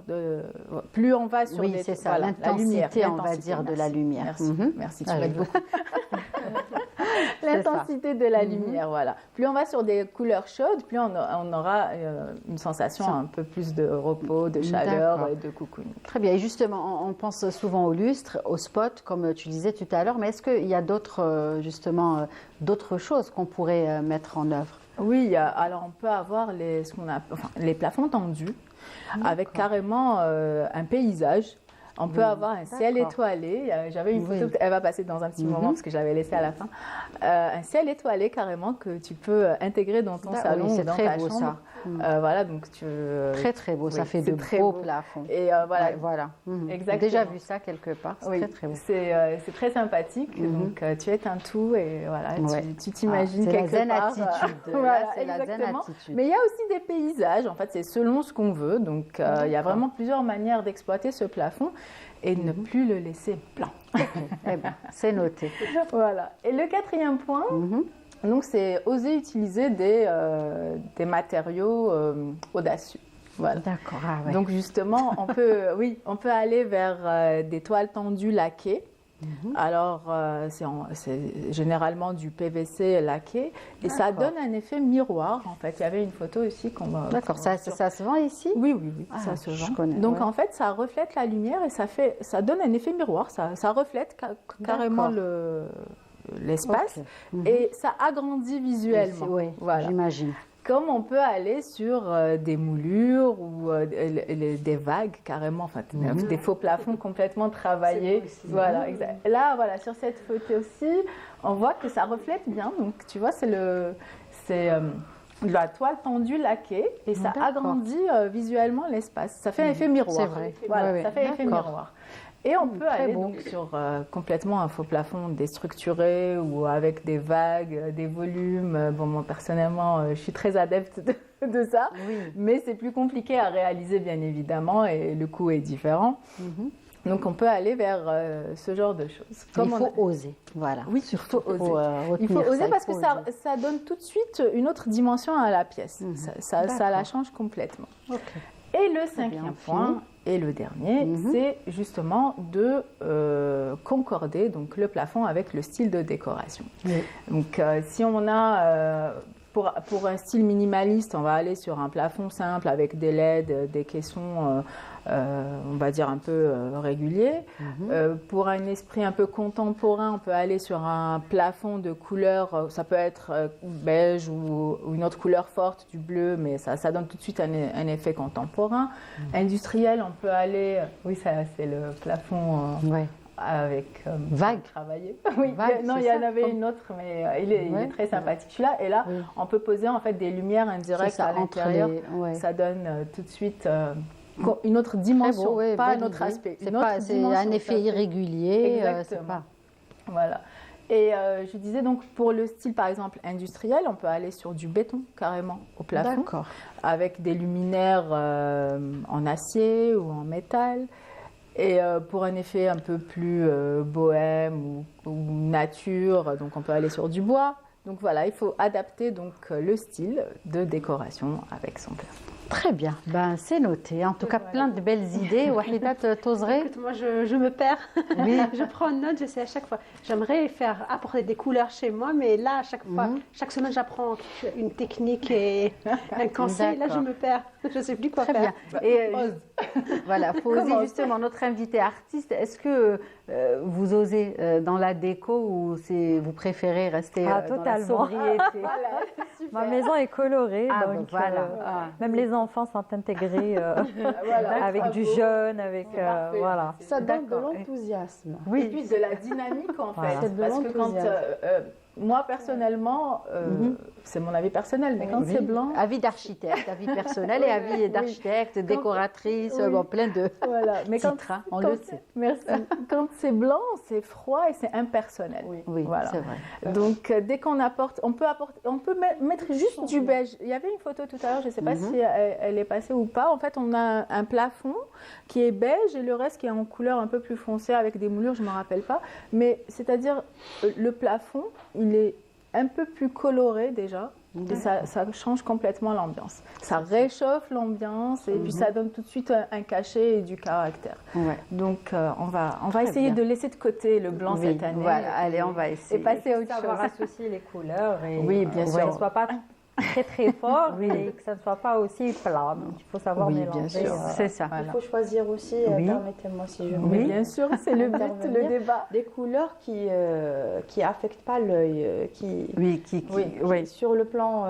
Plus on va sur c'est ça, l'intensité, on va dire, de la lumière. Merci, merci, tu m'aides beaucoup. L'intensité de la lumière, voilà. Plus on va sur des couleurs chaudes, plus on aura une sensation un peu plus de repos, de chaleur et de cocooning. Très bien. Et justement, on pense souvent au lustre, au spot, comme tu disais tout à l'heure, mais est-ce qu'il y a d'autres choses qu'on pourrait mettre en œuvre? Oui, alors on peut avoir les plafonds tendus avec carrément un paysage. On peut avoir un ciel étoilé. J'avais une photo, elle va passer dans un petit moment parce que j'avais laissé à la fin. Un ciel étoilé carrément que tu peux intégrer dans ton salon ou dans ta chambre. Ça. Voilà, donc très très beau. Ça fait de beaux plafonds. Et voilà. Exactement. J'ai déjà vu ça quelque part. C'est très très beau. C'est très sympathique. Donc tu éteins tout et voilà, tu t'imagines quelque part. C'est la zen attitude. Voilà, c'est la zen attitude. Mais il y a aussi des paysages. En fait, c'est selon ce qu'on veut. Donc il y a vraiment plusieurs manières d'exploiter ce plafond. Et ne plus le laisser blanc. Eh bien, c'est noté. Voilà. Et le quatrième point, donc, c'est oser utiliser des matériaux audacieux. Voilà. D'accord. Donc justement, on peut aller vers des toiles tendues laquées. Alors, c'est généralement du PVC laqué et ça donne un effet miroir. En fait, il y avait une photo ici qu'on va. D'accord, ça se vend ici? Oui, ça se vend. Donc en fait, ça reflète la lumière et ça donne un effet miroir. Ça reflète carrément l'espace et ça agrandit visuellement. Oui, voilà. J'imagine. Comme on peut aller sur des moulures ou des vagues carrément, enfin des faux plafonds complètement travaillés. Voilà, exact. Là, voilà, sur cette photo aussi, on voit que ça reflète bien. Donc, tu vois, c'est la toile tendue laquée et ça agrandit visuellement l'espace. Ça fait un effet miroir. C'est vrai. Voilà, ça fait effet miroir. Et on peut aller donc sur complètement un faux plafond déstructuré ou avec des vagues, des volumes. Bon, moi personnellement, je suis très adepte de ça, mais c'est plus compliqué à réaliser bien évidemment et le coût est différent. Donc on peut aller vers ce genre de choses. Il faut oser, voilà. Oui, surtout oser. Il faut oser parce que ça donne tout de suite une autre dimension à la pièce. Ça la change complètement. Okay. Et le cinquième point, et le dernier, c'est justement de concorder donc, le plafond avec le style de décoration. Donc si on a, pour un style minimaliste, on va aller sur un plafond simple avec des LED, des caissons, on va dire un peu réguliers. Pour un esprit un peu contemporain, on peut aller sur un plafond de couleur, ça peut être beige ou une autre couleur forte, du bleu, mais ça donne tout de suite un effet contemporain. Industriel, on peut aller, ça c'est le plafond avec vague travaillé. Non, il y en avait une autre, mais il est très sympathique celui-là. Et là, on peut poser en fait des lumières indirectes à l'intérieur. Ça donne tout de suite une autre dimension, pas un autre aspect. C'est un effet irrégulier. Exactement. Voilà. Et je disais donc pour le style par exemple industriel, on peut aller sur du béton carrément au plafond, avec des luminaires en acier ou en métal. Et pour un effet un peu plus bohème ou nature, donc on peut aller sur du bois. Donc voilà, il faut adapter donc le style de décoration avec son plafond. Très bien, c'est noté. En tout cas, plein de belles idées. Wahida, t'oserais? Écoute, moi, je me perds. Je prends une note, j'essaie à chaque fois. J'aimerais apporter des couleurs chez moi, mais là, à chaque fois, chaque semaine, j'apprends une technique et un conseil. Là, je me perds. Je ne sais plus quoi faire. Très bien. Et voilà, il faut oser justement. Notre invité artiste, est-ce que vous osez dans la déco ou vous préférez rester dans la sobriété? Ma maison est colorée, donc même les enfants sont intégrés avec du jaune, avec voilà. Ça donne de l'enthousiasme. Et puis de la dynamique en fait. Parce que moi personnellement, c'est mon avis personnel, mais quand c'est blanc... Avis d'architecte, avis personnel et avis d'architecte, décoratrice, plein de mais titres, on le sait. Merci. Quand c'est blanc, c'est froid et c'est impersonnel. Oui, voilà. C'est vrai. Donc, dès qu'on apporte, on peut mettre juste du beige. Il y avait une photo tout à l'heure, je ne sais pas si elle est passée ou pas. En fait, on a un plafond qui est beige et le reste qui est en couleur un peu plus foncée avec des moulures, je ne me rappelle pas. Mais c'est-à-dire, le plafond, il est un peu plus coloré déjà. Et ça change complètement l'ambiance. Ça réchauffe l'ambiance et puis ça donne tout de suite un cachet et du caractère. Ouais. Donc on va essayer de laisser de côté le blanc cette année. Voilà, allez, on va essayer. Et passer à autre chose. Savoir associer les couleurs et bien sûr. Que ce ne soit pas très fort et que ça ne soit pas aussi plat. Donc il faut savoir mélanger. Bien sûr. C'est ça. Il faut choisir aussi, permettez-moi si je peux. Oui, bien sûr, c'est le but, le débat. Des couleurs qui affectent pas l'œil, qui sur le plan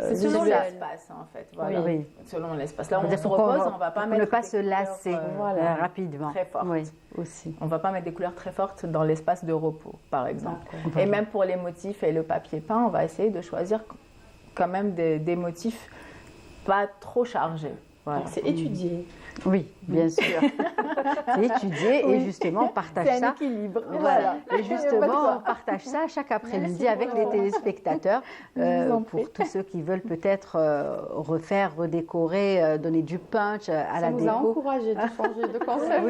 c'est selon l'espace en fait. Voilà. Oui. Selon l'espace. Là, on se repose, on va pas mettre ne pas se lasser rapidement. Très fortes. Oui, aussi. On va pas mettre des couleurs très fortes dans l'espace de repos, par exemple. Et même pour les motifs et le papier peint, on va essayer de choisir quand même des motifs pas trop chargés. Voilà. C'est étudié. Oui, bien sûr. C'est étudié et justement, on partage ça. C'est un équilibre. Voilà. Et justement, on partage ça chaque après-midi avec les téléspectateurs pour tous ceux qui veulent peut-être refaire, redécorer, donner du punch à la déco. Ça nous a encouragé de changer de concept.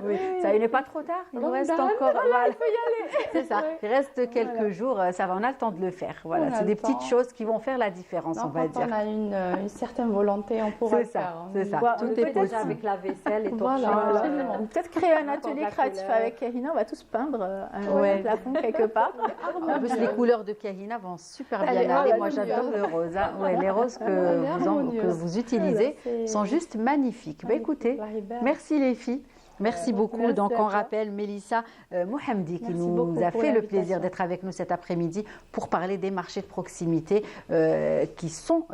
Oui. Ça, il n'est pas trop tard. Il nous reste encore. Il faut y aller. C'est ça. Il reste quelques jours. Ça va, on a le temps de le faire. Voilà. C'est des petites choses qui vont faire la différence, on va dire. Quand on a une certaine volonté, on pourra le faire. C'est ça. Tout est possible. Avec la vaisselle et tout. Ou peut-être créer un atelier créatif avec Kahina, on va tous peindre un plafond quelque part. En plus, les couleurs de Kahina vont super bien aller. Moi, j'adore le rose. Les roses que vous utilisez sont juste magnifiques. Écoutez, merci les filles. Merci beaucoup. Donc, on rappelle Mélissa Mohamdi qui nous a fait le plaisir d'être avec nous cet après-midi pour parler des marchés de proximité qui sont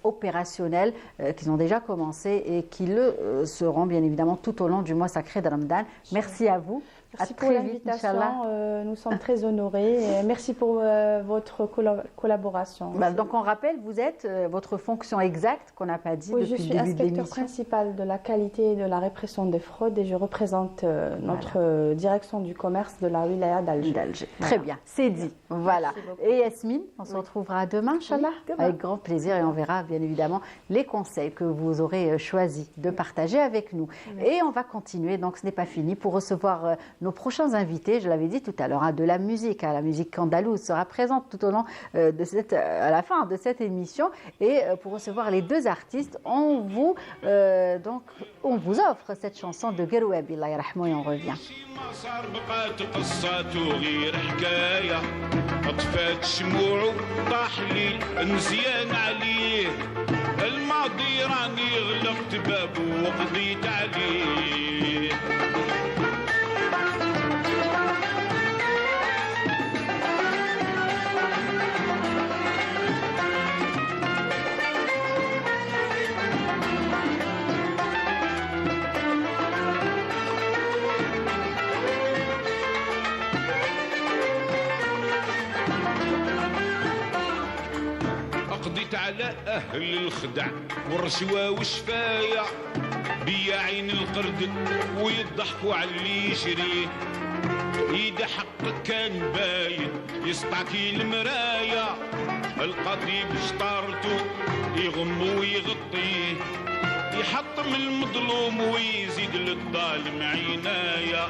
opérationnels, qui ont déjà commencé et qui le seront bien évidemment tout au long du mois sacré de Ramadan. Merci à vous. Merci pour l'invitation. Nous sommes très honorés. Et merci pour votre collaboration. Donc, on rappelle, vous êtes votre fonction exacte qu'on n'a pas dit depuis le début de l'émission. Je suis inspecteur principal de la qualité et de la répression des fraudes et je représente notre direction du commerce de la wilaya d'Alger. Très bien, c'est dit. Voilà. Et Yasmine, on se retrouvera demain, Inch'Allah, avec grand plaisir et on verra bien évidemment les conseils que vous aurez choisi de partager avec nous. Et on va continuer, donc ce n'est pas fini, pour recevoir nos prochains invités, je l'avais dit tout à l'heure, de la musique. La musique andalouse sera présente tout au long à la fin de cette émission. Et pour recevoir les deux artistes, on vous offre cette chanson de Geroueb, Allah yarhamou, et on revient. قضيت على أهل الخدع والرشوة والشفايع بياعين القرد ويضحكوا على اللي يشريه إذا حقك كان باين يسطعكي المرايا القضيب شطارته يغم ويغطيه يحطم المظلوم ويزيد للظالم عناية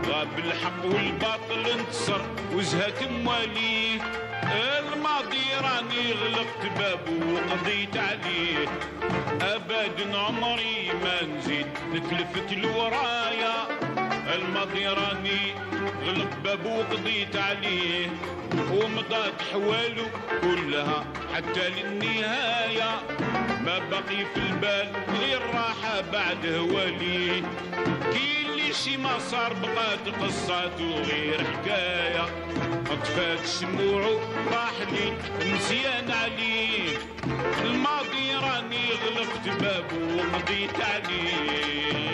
غاب الحق والباطل انتصر وزهت مواليه الماضي راني غلقت بابه وقضيت عليه ابدا عمري ما نزيد نتلفت لورايا الماضي راني غلق بابه وقضيت عليه ومضات حواله كلها حتى للنهاية ما بقي في البال غير راحة بعد هواليه كي اللي شي ما صار بقات قصاته غير حكاية طفات الشموع راح لي نسيان عليه الماضي راني غلقت بابه وقضيت عليه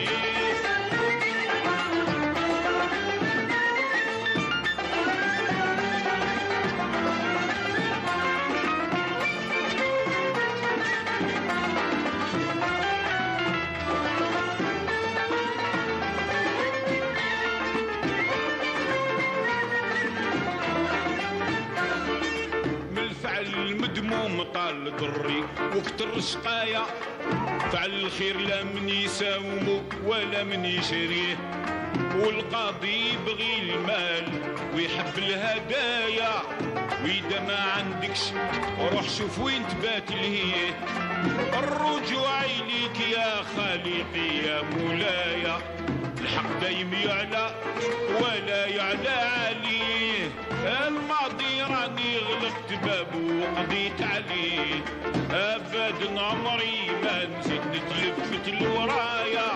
المطال ضري وقت الرشقاية فعل الخير لا من يساومه ولا من يشريه والقاضي يبغي المال ويحب الهدايا وإذا ما عندكش روح شوف وين تبات لهيه الرجوع إليك يا خالقي يا مولاي الحق دايم يعلى ولا يعلى عليه الماضي راني غلقت بابه وقضيت عليه أبدا عمري ما نزيد نتلفت لورايا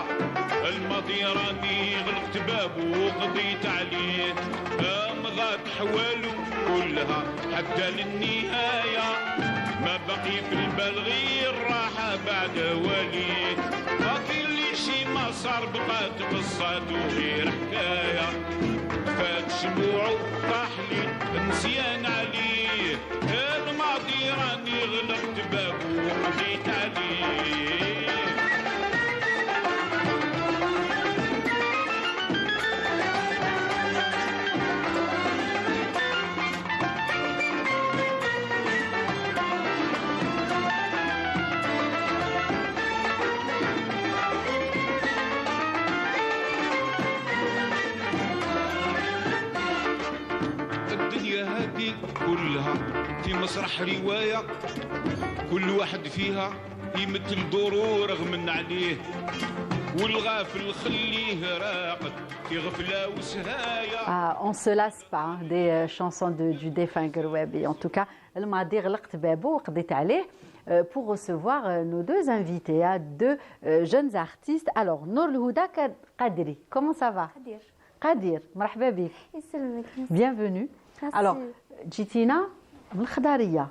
الماضي راني غلقت بابه وقضيت عليه مضات حواله كلها حتى للنهاية ما بقي في البال غير راحة بعد وليه باقي لي شي ما صار بقات قصاته غير حكاية فات شموعه طاح لي نسيان عليه الماضي راني غلقت بابه وقضيت عليه كلها في مسرح رواية كل واحد فيها يمثل دوره رغم عليه والغافل خليه راقد في غفلة وسهاية. On se lasse pas des chansons du défunt Gerwabi. En tout cas, الماضي غلقت بابه وقضيت عليه. Pour recevoir nos deux invités, deux jeunes artistes. Alors, Nour Houda Qadri, comment ça va? Qadir, مرحبا بك. Bienvenue. Alors, جيتينا من الخضارية.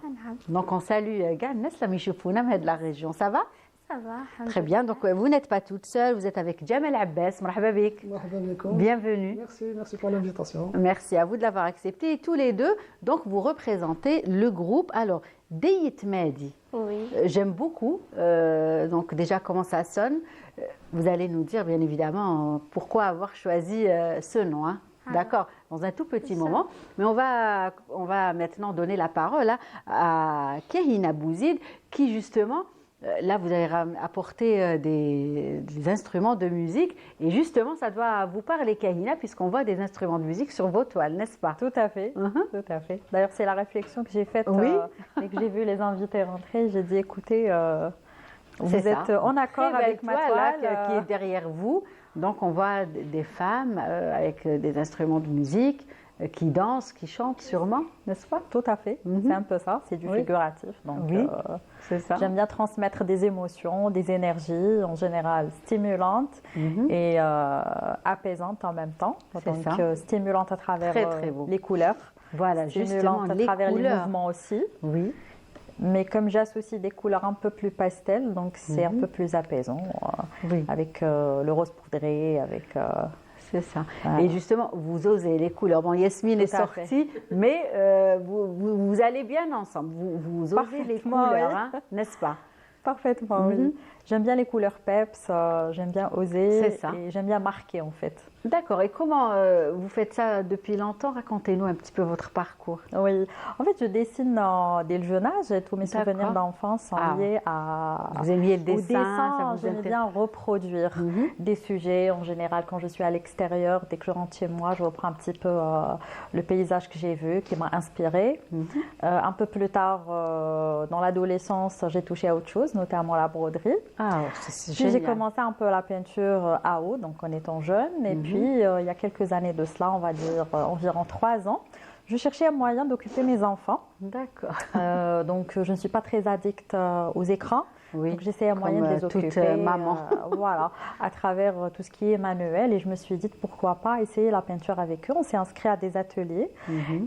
Donc on salue كاع الناس اللي يشوفونا من هذه la région. Ça va? Ça va. Très bien. Donc vous n'êtes pas toute seule, vous êtes avec Jamel Abbas. مرحبا بك. Bienvenue. Merci pour l'invitation. Merci à vous de l'avoir accepté. Et tous les deux, donc vous représentez le groupe. Alors, Deyit Madi. Oui. J'aime beaucoup. Donc déjà comment ça sonne. Vous allez nous dire bien évidemment pourquoi avoir choisi ce nom. Hein. D'accord, dans un tout petit moment. Mais on va maintenant donner la parole à Kahina Bouzid, qui justement, là vous avez apporté des instruments de musique, et justement ça doit vous parler Kahina, puisqu'on voit des instruments de musique sur vos toiles, n'est-ce pas? Tout à fait, tout à fait. D'ailleurs c'est la réflexion que j'ai faite et que j'ai vu les invités rentrer, j'ai dit écoutez, vous êtes en accord avec ma toile qui est derrière vous. Donc on voit des femmes avec des instruments de musique qui dansent, qui chantent sûrement, n'est-ce pas? Tout à fait, c'est un peu ça, c'est du figuratif. Donc c'est ça. J'aime bien transmettre des émotions, des énergies en général stimulantes et apaisantes en même temps. Donc stimulantes à travers les couleurs, voilà, stimulantes à travers les mouvements aussi. Oui. Mais comme j'associe des couleurs un peu plus pastel, donc c'est un peu plus apaisant, avec le rose poudré, avec... c'est ça. Voilà. Et justement, vous osez les couleurs. Bon, Yasmine est sortie, mais vous allez bien ensemble. Vous osez les couleurs, hein, n'est-ce pas? Parfaitement, oui. J'aime bien les couleurs peps, j'aime bien oser et j'aime bien marquer en fait. D'accord. Et comment vous faites ça depuis longtemps? Racontez-nous un petit peu votre parcours. Oui. En fait, je dessine dès le jeune âge. Tous mes souvenirs d'enfance sont liés à... Vous aimiez le dessin, ça j'aime bien reproduire des sujets. En général, quand je suis à l'extérieur, dès que je rentre chez moi, je reprends un petit peu le paysage que j'ai vu, qui m'a inspirée. Un peu plus tard, dans l'adolescence, j'ai touché à autre chose, notamment la broderie. Ah, c'est génial. J'ai commencé un peu la peinture à eau, donc en étant jeune. Et puis, il y a quelques années de cela, on va dire environ 3 ans, je cherchais un moyen d'occuper mes enfants. D'accord. Donc, je ne suis pas très addicte aux écrans. Oui, donc j'essayais un moyen de les occuper, toute maman. Voilà, à travers tout ce qui est manuel. Et je me suis dit pourquoi pas essayer la peinture avec eux. On s'est inscrit à des ateliers.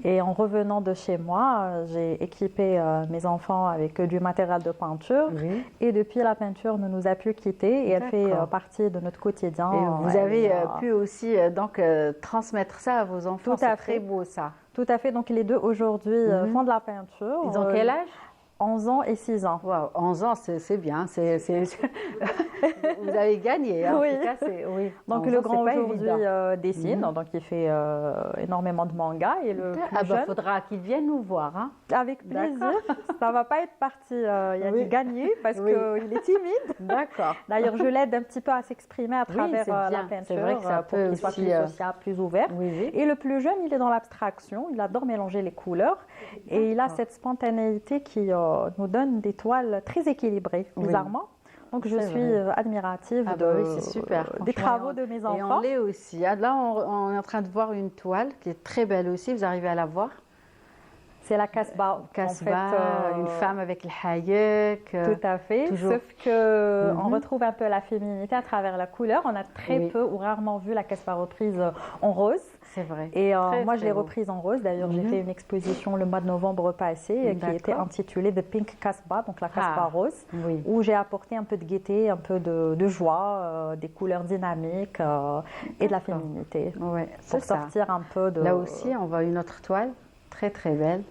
Et en revenant de chez moi, j'ai équipé mes enfants avec du matériel de peinture. Et depuis, la peinture ne nous a plus quittés et elle fait partie de notre quotidien. Et vous avez pu aussi donc transmettre ça à vos enfants. C'est très beau ça. Tout à fait. Donc les deux aujourd'hui font de la peinture. Ils ont quel âge? 11 ans et 6 ans. Wow, 11 ans, c'est bien. Vous avez gagné. Hein. Oui. En tout cas, oui. Donc le grand aujourd'hui dessine, donc il fait énormément de mangas. Et le plus jeune, faudra qu'il vienne nous voir. Hein. Avec plaisir. Ça va pas être parti il a dû gagner parce qu'il est timide. D'accord. D'ailleurs, je l'aide un petit peu à s'exprimer à travers la peinture. C'est vrai que ça pour qu'il soit plus sociable, plus ouvert. Oui. Et le plus jeune, il est dans l'abstraction. Il adore mélanger les couleurs et il a cette spontanéité qui nous donne des toiles très équilibrées, bizarrement. Donc je suis admirative c'est super, des travaux de mes enfants. Et on l'est aussi. Là, on est en train de voir une toile qui est très belle aussi. Vous arrivez à la voir? C'est la Kasbah. Une femme avec le hayek. Tout à fait. Toujours. Sauf qu'on retrouve un peu la féminité à travers la couleur. On a très peu ou rarement vu la Kasbah reprise en rose. C'est vrai. Et moi, je l'ai reprise en rose. D'ailleurs, j'ai fait une exposition le mois de novembre passé qui était intitulée The Pink Kasbah, donc la Kasbah rose, où j'ai apporté un peu de gaieté, un peu de joie, des couleurs dynamiques et de la féminité. Pour sortir un peu de... Là aussi, on voit une autre toile très très belle.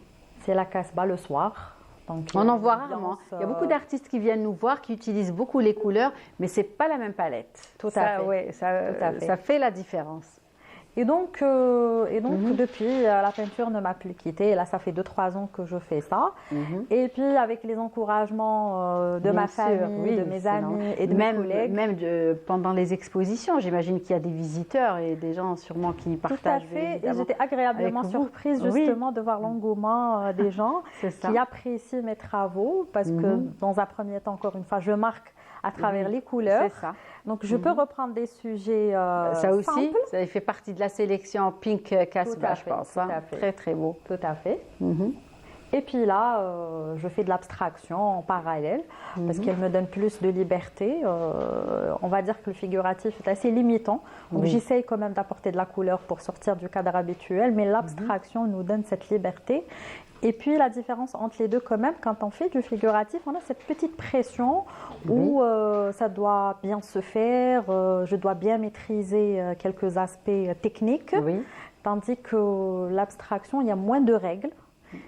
C'est la Kasbah le soir. Donc, on en voit rarement. Il y a beaucoup d'artistes qui viennent nous voir, qui utilisent beaucoup les couleurs, mais ce n'est pas la même palette. Tout à fait. Ça fait la différence. Et donc depuis, la peinture ne m'a plus quittée. Et là, ça fait 2-3 ans que je fais ça. Et puis, avec les encouragements de ma famille, de mes amis et de mes collègues. Même pendant les expositions, j'imagine qu'il y a des visiteurs et des gens sûrement qui partagent. Tout à fait. Et j'étais agréablement surprise justement de voir l'engouement des gens qui apprécient mes travaux. Parce que dans un premier temps, encore une fois, je marque à travers les couleurs. C'est ça. Donc, je peux reprendre des sujets ça aussi, simples. ça fait partie de la sélection Pink Kasbah, je pense. Très, très beau. Tout à fait. Et puis là, je fais de l'abstraction en parallèle parce qu'elle me donne plus de liberté. On va dire que le figuratif est assez limitant. Donc, j'essaye quand même d'apporter de la couleur pour sortir du cadre habituel, mais l'abstraction nous donne cette liberté. Et puis la différence entre les deux quand même, quand on fait du figuratif, on a cette petite pression où ça doit bien se faire, je dois bien maîtriser quelques aspects techniques, tandis que l'abstraction, il y a moins de règles.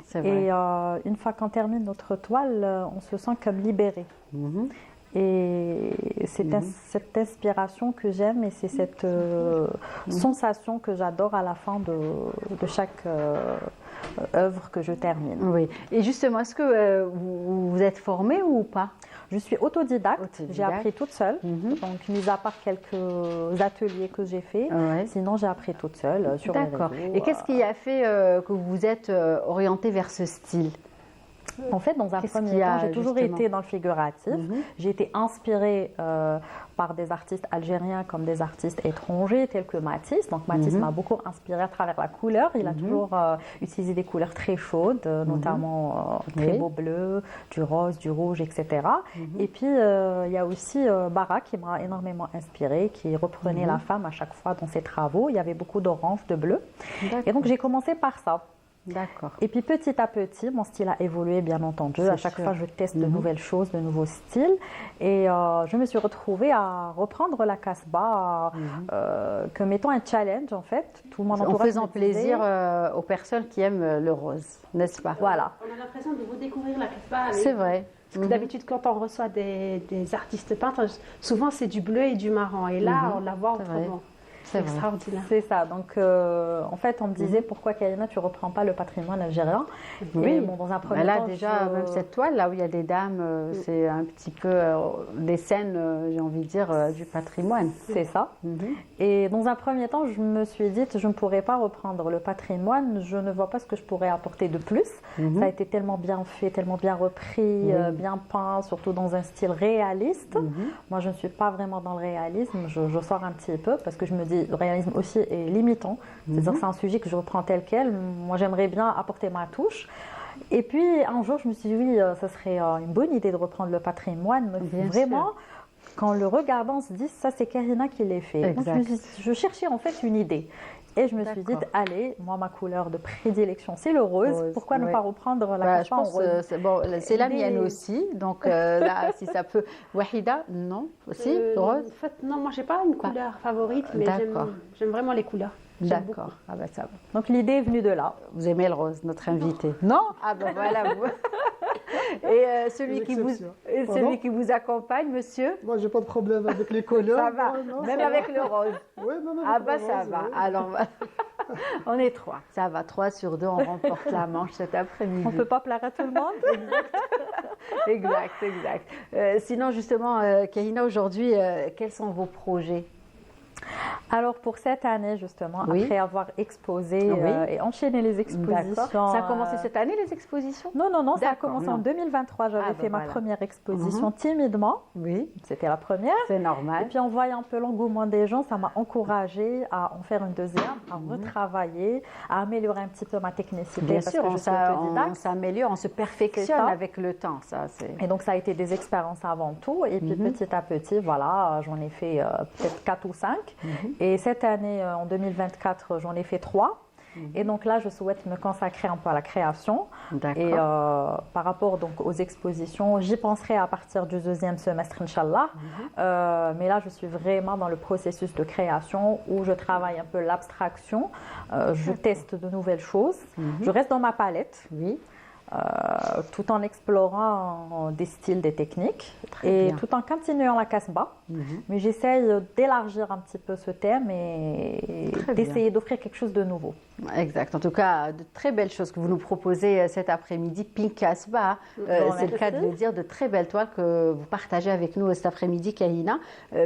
C'est vrai. Et une fois qu'on termine notre toile, on se sent comme libéré. Et c'est cette inspiration que j'aime et c'est cette sensation que j'adore à la fin de chaque œuvre que je termine. Oui. Et justement, est-ce que vous êtes formée ou pas? Je suis autodidacte. J'ai appris toute seule. Donc, mis à part quelques ateliers que j'ai faits, sinon j'ai appris toute seule sur les réseaux. D'accord. Et qu'est-ce qui a fait que vous êtes orientée vers ce style? En fait, dans un premier temps, j'ai toujours été dans le figuratif. J'ai été inspirée par des artistes algériens comme des artistes étrangers tels que Matisse. Donc Matisse m'a beaucoup inspirée à travers la couleur. Il a toujours utilisé des couleurs très chaudes, notamment très beau bleu, du rose, du rouge, etc. Et puis, il y a aussi Bara qui m'a énormément inspirée, qui reprenait la femme à chaque fois dans ses travaux. Il y avait beaucoup d'orange, de bleu. Et donc, j'ai commencé par ça. D'accord. Et puis petit à petit, mon style a évolué, bien entendu. À chaque fois, je teste de nouvelles choses, de nouveaux styles. Et je me suis retrouvée à reprendre la Kasbah comme étant un challenge, en fait. Tout le monde en faisant plaisir aux personnes qui aiment le rose, n'est-ce pas? Voilà. On a l'impression de redécouvrir la Kasbah. C'est vrai. Parce que d'habitude, quand on reçoit des artistes peintres, souvent c'est du bleu et du marron. Et là, on la voit autrement. C'est extraordinaire. C'est ça. Donc, en fait, on me disait pourquoi, Karina, tu ne reprends pas le patrimoine algérien? Oui, bon, dans un premier temps. Là, déjà, même cette toile, là où il y a des dames, c'est un petit peu des scènes, j'ai envie de dire, du patrimoine. C'est ça. Et dans un premier temps, je me suis dit, je ne pourrais pas reprendre le patrimoine, je ne vois pas ce que je pourrais apporter de plus. Ça a été tellement bien fait, tellement bien repris, bien peint, surtout dans un style réaliste. Moi, je ne suis pas vraiment dans le réalisme, je sors un petit peu parce que je me dis, le réalisme aussi est limitant. C'est-à-dire que c'est un sujet que je reprends tel quel. Moi, j'aimerais bien apporter ma touche. Et puis, un jour, je me suis dit, oui, ça serait une bonne idée de reprendre le patrimoine. Mais vraiment, quand le regardant, on se dit, ça, c'est Karina qui l'a fait. Donc, je cherchais en fait une idée. Et je me suis dit, allez, moi, ma couleur de prédilection, c'est le rose. Pourquoi ne pas reprendre la Kasbah en rose? C'est la mienne aussi. Donc là, si ça peut... Wahida, non? Aussi, rose? En fait, non, moi, je n'ai pas une couleur favorite, mais j'aime vraiment les couleurs. D'accord. Ah ben ça va. Donc l'idée est venue de là. Vous aimez le rose, notre invité? Non? Ah ben voilà. Vous. Et celui qui vous accompagne, monsieur? Moi, j'ai pas de problème avec les couleurs. Ça va, non, même ça avec va. le rose. Oui, même avec Ah le bah rose, ça va. oui. Alors, on est 3. Ça va, 3 sur 2, on remporte la manche cet après-midi. On ne peut pas plaire à tout le monde. Exact. Sinon, justement, Kahina, aujourd'hui, quels sont vos projets? Alors pour cette année justement, Oui. après avoir exposé Oui. Et enchaîné les expositions. D'accord. Ça a commencé cette année, les expositions? Non, ça a D'accord, commencé non. en 2023. J'avais Ah, fait voilà. ma première exposition timidement. Oui, C'était la première. c'est Et normal. puis en voyant un peu l'engouement des gens, ça m'a encouragée à en faire une deuxième, à retravailler, à améliorer un petit peu ma technicité. Bien parce sûr, que je suis autodidacte. on s'améliore, on se perfectionne C'est ça. avec le temps. Ça, c'est... Et donc ça a été des expériences avant tout. Et puis petit à petit, voilà, j'en ai fait peut-être 4 ou 5. Et cette année, en 2024, j'en ai fait 3. Et donc là, je souhaite me consacrer un peu à la création. D'accord. Et par rapport donc aux expositions, j'y penserai à partir du deuxième semestre, Inch'Allah. Mais là, je suis vraiment dans le processus de création où je travaille un peu l'abstraction. Je teste de nouvelles choses. Je reste dans ma palette. Oui. Tout en explorant des styles, des techniques, Très bien. tout en continuant la casbah. Mais j'essaye d'élargir un petit peu ce thème et Très d'essayer d'offrir quelque chose de nouveau. Exact. En tout cas, de très belles choses que vous nous proposez cet après-midi. Pink Casbah, c'est le cas de le dire, de très belles toiles que vous partagez avec nous cet après-midi, Kahina.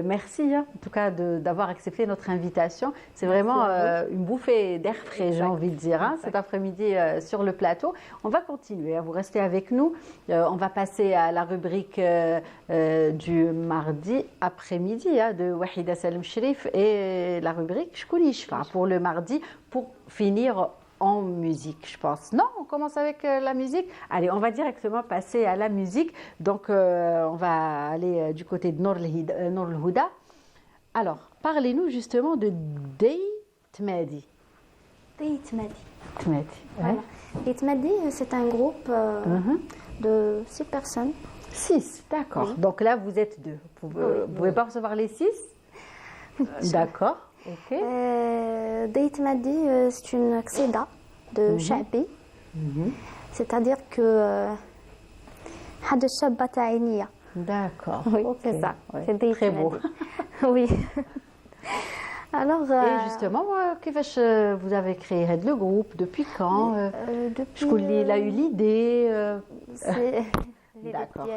Merci en tout cas d'avoir accepté notre invitation. C'est vraiment une bouffée d'air frais, j'ai envie de dire, cet après-midi sur le plateau. On va continuer, vous restez avec nous. On va passer à la rubrique du mardi après-midi de Wahida Salem Sherif et la rubrique Shkouni Yishfa pour le mardi, pour finir en musique, je pense. Non, on commence avec la musique. Allez, on va directement passer à la musique. Donc, on va aller du côté de Nour el Houda. Alors, parlez-nous justement de Dey Tmadi. Dey Tmadi. Tmadi. Voilà. Dey Tmadi, c'est un groupe de 6 personnes. 6, d'accord. Oui. Donc là, vous êtes 2. Vous ne pouvez pas recevoir les 6? D'accord. Ok. Dey Tmadi, c'est une qsida de Sha'bi. C'est-à-dire que Hada Shabba Ta'iniya. D'accord. Oui, Ok. c'est ça. Ouais. C'est Dey Très Tmadi. beau. Oui. Alors, Et justement, vous avez créé le groupe, depuis quand depuis, Il a eu l'idée. c'est D'accord.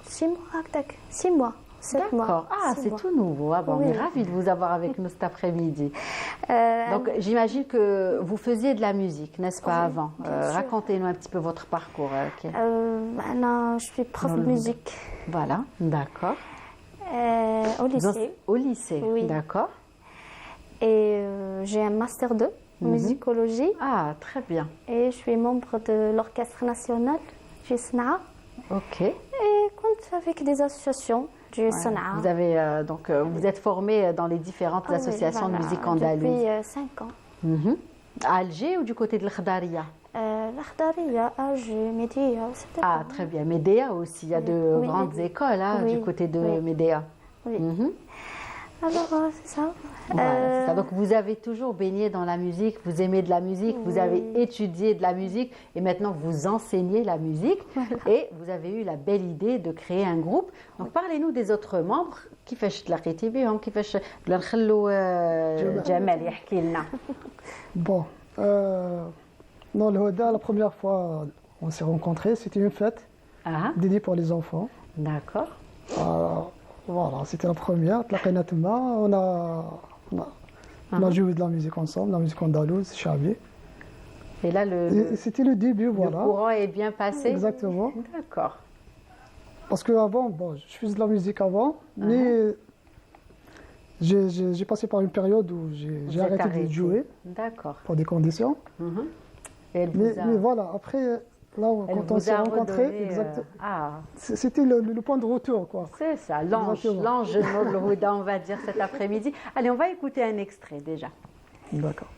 6 mois, tac, 6 mois, 7 mois. D'accord. Ah, 6 c'est mois. tout nouveau. Ah, bon, on Oui. est ravis de vous avoir avec nous cet après-midi. Euh, Donc, j'imagine que vous faisiez de la musique, n'est-ce pas, Oui, avant bien sûr. Racontez-nous un petit peu votre parcours. maintenant, je suis prof de musique Voilà, d'accord. au lycée. Au lycée, Oui. d'accord. Et j'ai un master 2 en musicologie. Ah, très bien. Et je suis membre de l'Orchestre national du Sanaa. Ok. Et compte avec des associations du Sanaa. Vous avez vous êtes formé dans les différentes Ah oui, associations voilà, de musique andalouse. Depuis 5 ans. À Alger ou du côté de l'Khdaria? L'Akhdariya, Alger, Média, c'était Ah, pas- très bien. Médéa aussi, il y a de Oui, grandes oui. écoles Oui, du côté de oui. Médéa. Oui. Mhm. Alors, c'est ça. Voilà, c'est ça. Donc vous avez toujours baigné dans la musique, vous aimez de la musique, vous avez étudié de la musique et maintenant vous enseignez la musique et vous avez eu la belle idée de créer un groupe. Donc parlez-nous des autres membres. كيفاش تلاقيتي بهم كيفاش ولا نخلوا جمال يحكي لنا. Bon, dans le Hoda, la première fois on s'est rencontrés, c'était une fête Ah, dédiée pour les enfants. d'accord. Voilà, c'était la première. تلاقينا تما, on a joué de la musique ensemble, la musique andalouse, Chabi. Et là Et c'était le début, le voilà. courant est bien passé. Exactement. D'accord. Parce qu'avant, bon, je faisais de la musique avant, mais j'ai passé par une période où j'ai êtes arrêté de jouer D'accord. pour des conditions. Et elle Mais, vous a- mais voilà, après, là, elle quand on vous s'est a rencontrés, redonné, Ah, c'était le point de retour, quoi. c'est ça, l'ange Exactement. Nour el Houda, on va dire cet après-midi. Allez, on va écouter un extrait déjà. D'accord.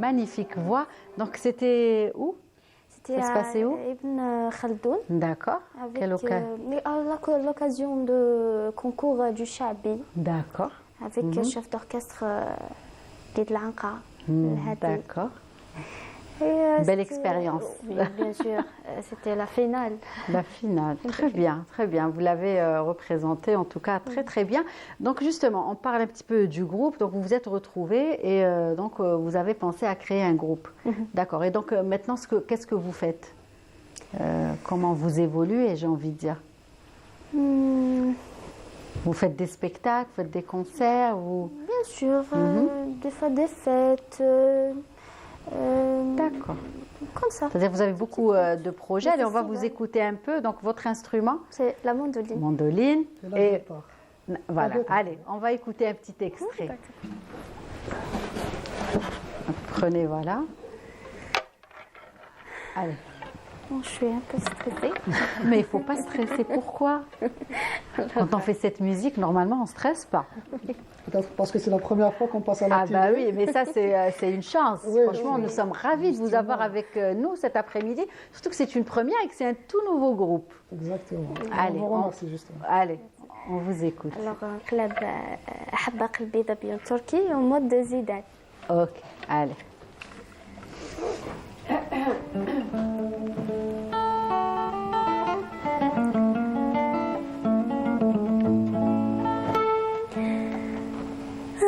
magnifique voix. Donc c'était où? C'était Ça se passait où? Ibn Khaldoun. D'accord. Avec l'occasion de concours du Chabi. D'accord. Avec le chef d'orchestre Guide Lanka. D'accord. Belle expérience. Oui, bien sûr. C'était la finale. La finale. Très bien, très bien. Vous l'avez représenté en tout cas très très bien. Donc justement, on parle un petit peu du groupe. Donc vous vous êtes retrouvés et donc vous avez pensé à créer un groupe. D'accord. Et donc maintenant, qu'est-ce que vous faites? Comment vous évoluez, j'ai envie de dire? Vous faites des spectacles, vous faites des concerts Bien sûr, des fois des fêtes. D'accord. Comme ça. C'est-à-dire que vous avez beaucoup de projets. Allez, on va vous écouter un peu. Donc votre instrument? C'est la mandoline. Mandoline. Et voilà. Allez, on va écouter un petit extrait. Prenez, voilà. Allez. Bon, je suis un peu stressée. Mais il ne faut pas stresser. Pourquoi? Quand on fait cette musique, normalement, on ne stresse pas. Peut-être parce que c'est la première fois qu'on passe à la télé. Ah bah oui, mais ça, c'est une chance. Oui, franchement, oui. nous sommes ravis de vous avoir avec nous cet après-midi. Surtout que c'est une première et que c'est un tout nouveau groupe. Exactement. Allez, on vous remercie justement. Allez, on vous écoute. Alors, club Habba Qalbi d'Abion Turquie en mode de Zidane. Ok, allez.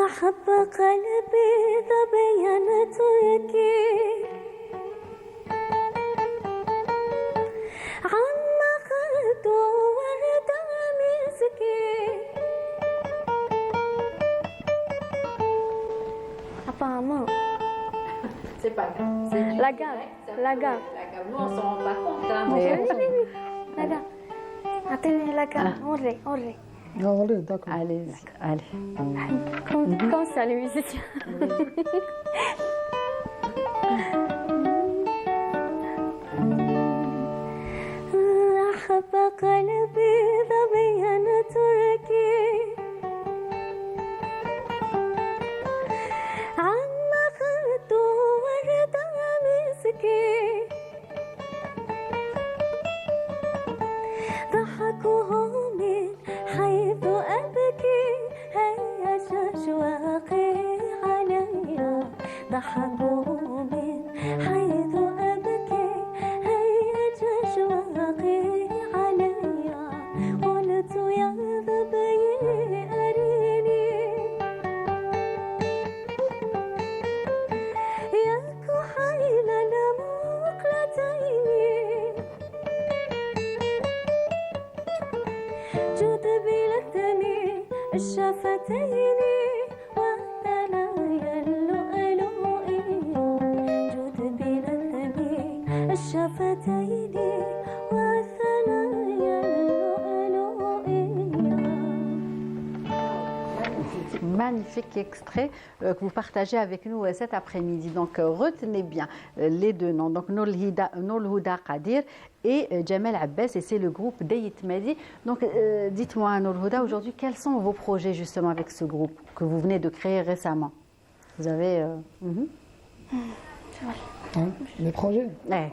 أحب قلبي ضبينتك عما خلت ورد مسكي Apparemment. C'est pas grave. La gamme. La gamme. Nous, on s'en rend pas compte. Hein, Oui. La gamme. Attendez la gamme. On rit. Ah, allez, d'accord. Allez, allez. Comme ça, les musiciens. أحب قلبي ضبينتك عما خلت ورد مسكي ضحكه من حيث أبكي هيج أشواقي علي ضحكه من حيث أبكي هيج أشواقي علي قلت يا ظبي أريني يا كحيل المقلتين جود بلثم الشفتين وثنايا اللؤلؤ جود بلثم الشفتين وثنايا اللؤلؤ. Magnifique extrait que vous partagez avec nous cet après-midi. Donc retenez bien les deux noms. Donc Noul Houda Qadir et Jamel Abbas, et c'est le groupe Deyit Madi. Donc dites-moi Noul Houda, aujourd'hui quels sont vos projets justement avec ce groupe que vous venez de créer récemment? Vous avez Les projets.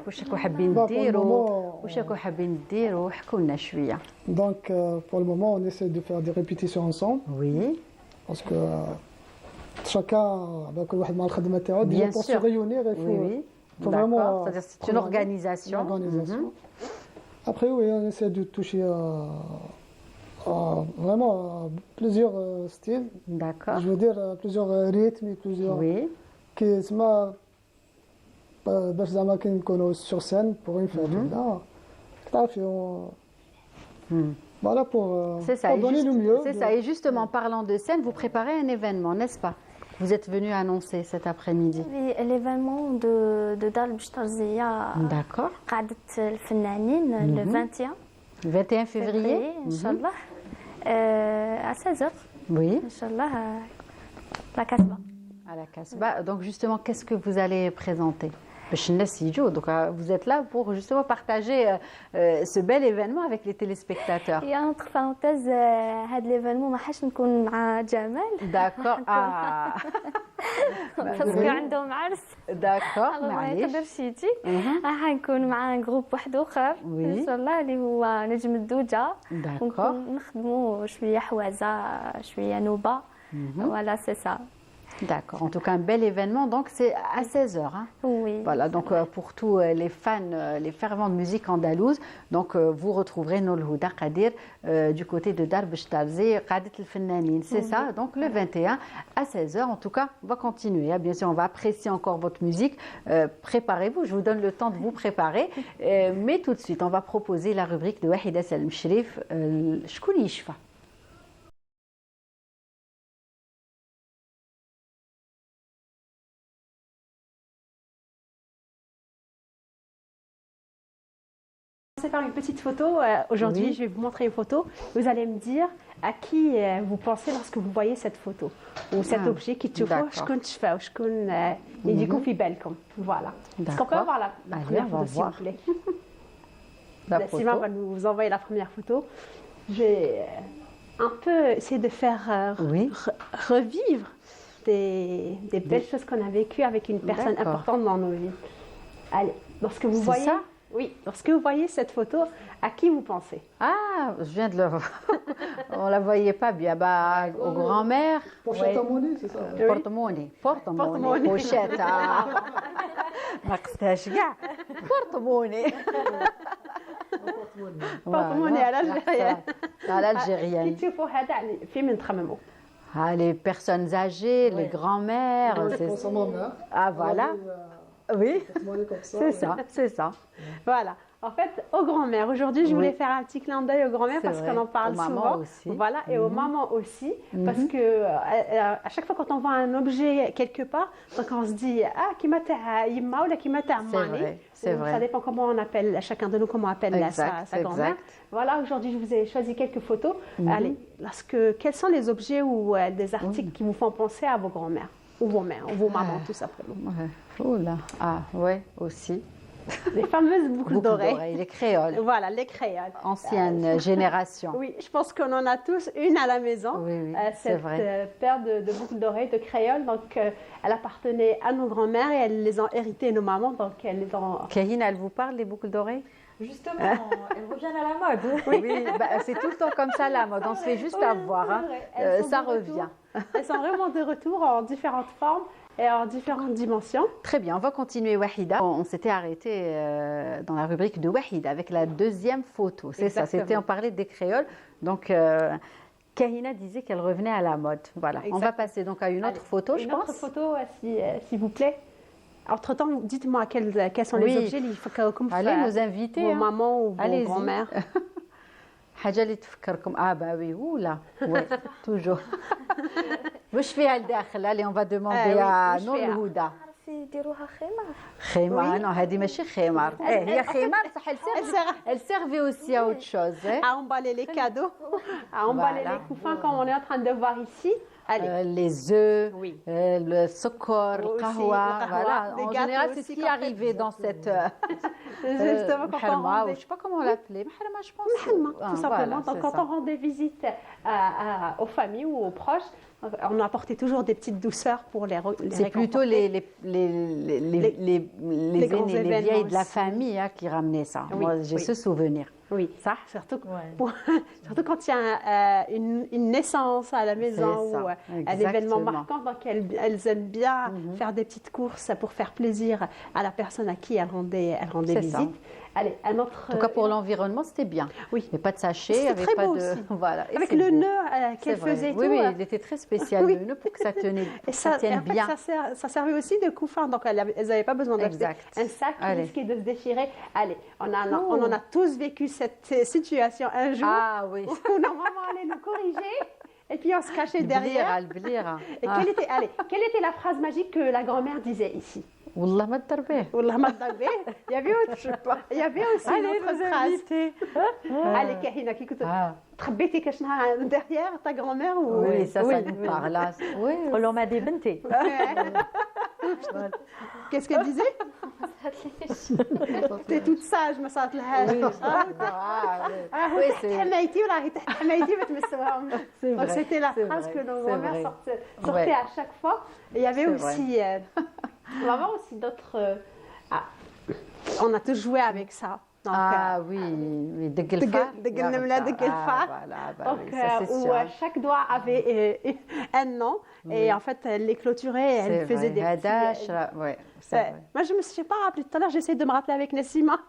واش راكم حابين ديروا واش راكم حابين ديروا حكوا لنا شويه. Donc pour le moment, on essaie de faire des répétitions ensemble. Oui. Parce que chacun, كل واحد مع الخدمة تاعو. Bien pour sûr. se réunir, il faut, Oui. faut vraiment. C'est-à-dire c'est une organisation. Une organisation. Après, oui, on essaie de toucher vraiment à plusieurs styles. D'accord. Je veux dire plusieurs rythmes et plusieurs. Oui. Qui اسمها باش زعما كي نكونوا sur scène pour une fête. Là, تعرفي voilà pour donner le mieux. C'est ça. Et justement, en parlant de scène, vous préparez un événement, n'est-ce pas? Vous êtes venu annoncer cet après-midi. Oui, l'événement de Dar Bchtarzia. D'accord. قعدة الفنانين le 21. 21 février. Inch'Allah. À 16h. Oui. Inch'Allah. La Casbah. À la Casbah. Donc justement, qu'est-ce que vous allez présenter? Donc vous êtes là pour justement partager ce bel événement avec les téléspectateurs. Et entre parenthèses, هذا l'événement ما حاش نكون مع جمال. D'accord. Ah. تصوير عندهم عرس داكور الله ما معليش يقدرش يجي. حنكون مع جروب واحد اخر ان شاء الله اللي هو نجم الدوجه. داكور نخدموا شويه حوازه شويه نوبه. Voilà, c'est ça. D'accord. En tout cas, un bel événement. Donc, c'est à 16h. Hein. Oui. Voilà. Donc, pour tous les fans, les fervents de musique andalouse, donc vous retrouverez Nol Houda Qadir du côté de Dar Bechtalzi, Qadet El Fennanine. C'est ça. Donc, le 21 à 16h. En tout cas, on va continuer. Hein. Bien sûr, on va apprécier encore votre musique. Préparez-vous. Je vous donne le temps de vous préparer. Mais tout de suite, on va proposer la rubrique de Wahida Salem Shrif, Shkouni Yishfa. Faire une petite photo. Aujourd'hui, je vais vous montrer une photo. Vous allez me dire à qui vous pensez lorsque vous voyez cette photo ou cet objet qui te voit. Je connais, et du coup, بالكم. Voilà. Est-ce qu'on peut avoir la première photo, s'il vous plaît? Sima va nous envoyer la première photo. Je vais un peu essayer de faire revivre des belles choses qu'on a vécues avec une personne importante dans nos vies. Allez, lorsque vous voyez ça. Oui, lorsque vous voyez cette photo, à qui vous pensez? Ah, je viens de le voir. On la voyait pas bien. Bah, aux grands-mères. Pochette à monnaie, c'est ça? Porte-monnaie. Porte-monnaie. Pochette. ما قصدهاش كاع. Porte-monnaie. Porte-monnaie à l'algérienne. À l'algérienne. كي تشوفوا هذا فين نتخمموا؟ Les personnes âgées, les grands-mères. Ah voilà. Oui, c'est ça, c'est ça. Voilà. En fait, aux grands-mères. Aujourd'hui, je voulais faire un petit clin d'œil aux grands-mères parce qu'on en parle souvent. Aussi. Voilà, et aux mamans aussi. Parce que à chaque fois quand on voit un objet quelque part, donc on se dit ah qui m'a yimma ou qui m'a mani. C'est vrai. Ça dépend comment on appelle chacun de nous comment on appelle sa grand-mère. Voilà, aujourd'hui, je vous ai choisi quelques photos. Allez, quels sont les objets ou des articles qui vous font penser à vos grands-mères ou vos mères, ou vos mamans tout simplement. Oh là, ah ouais, aussi. Les fameuses boucles d'oreilles. Les créoles. Voilà, les créoles. Ancienne génération. Oui, je pense qu'on en a tous une à la maison. Oui, cette paire de boucles d'oreilles, de créoles. Donc, elle appartenait à nos grands-mères et elles les ont héritées, nos mamans. Donc, elles les ont... Kahina, elle vous parle des boucles d'oreilles? Justement, elles reviennent à la mode. Oui, c'est tout le temps comme ça la mode. On se fait juste avoir. Hein. Ça revient. Elles sont vraiment de retour en différentes formes et en différentes dimensions. Très bien, on va continuer Wahida. On s'était arrêté dans la rubrique de Wahida avec la deuxième photo. C'est ça, on parlait des créoles. Donc, Kahina disait qu'elle revenait à la mode. Voilà, on va passer donc à une autre photo, je pense. Une autre photo, s'il vous plaît. Entre-temps, dites-moi quels sont les objets que allez nous inviter. Vos mamans ou vos grands-mères. حاجه اللي تفكركم باوي ولا toujours واش فيها لداخل اللي on va demander à Nol Houda يديروها خمار خمار non هذه ماشي خمار هي خمار صح elle servait aussi à autre chose à emballer les cadeaux à emballer les couffins comme on est en train de voir ici. Les œufs, le sokor, le kahwa, voilà. En général, c'est ce qui est arrivé dans cette justement je ne sais pas comment on l'appelait, je pense. Tout simplement. Donc, quand on rendait visite aux familles ou aux proches, on apportait toujours des petites douceurs pour les réconforter. C'est plutôt les aînés, les vieilles de la famille qui ramenaient ça. Moi, j'ai ce souvenir. Oui, ça, surtout quand il y a une naissance à la maison ou un événement marquant, donc elles aiment bien faire des petites courses pour faire plaisir à la personne à qui elles rendaient visite. Allez, un autre. En tout cas, pour l'environnement, c'était bien. Oui. Mais pas de sachet, avec très pas beau de. Aussi. Voilà. Avec le nœud qu'elle faisait. Oui, il était très spécial, le nœud, pour que ça tienne bien. Ça servait aussi de couffin, donc elles n'avaient pas besoin d'acheter un sac qui risquait de se déchirer. Allez, on en a tous vécu cette situation un jour. Ah oui. Où nos mamans allaient nous corriger. Et puis on se cachait derrière. Et quelle était la phrase magique que la grand-mère disait ici? Wallah ma tarbeh. Wallah ma tarbeh. Il y avait aussi une autre phrase. Allez, Kahina, qui écoute. تخبيتي كشنها derrière ta grand-mère ou... Oui, ça nous parle. Oui, on m'a dit bente. Qu'est-ce qu'elle disait? T'es toute sage ما صارت لهاش تحت حمايتي وراهي تحت حمايتي ما تمسوهمش. Donc c'était la phrase que nos grand-mères sortaient à chaque fois. Et il y avait aussi on va voir aussi d'autres on a tous joué avec ça. Donc, oui, دق الفار. دق النملة دق الفار. Donc où chaque doigt avait un nom et en fait elle les clôturait, elle faisait des petits. Moi je me suis pas rappelé tout à l'heure, j'essaie de me rappeler avec Nassima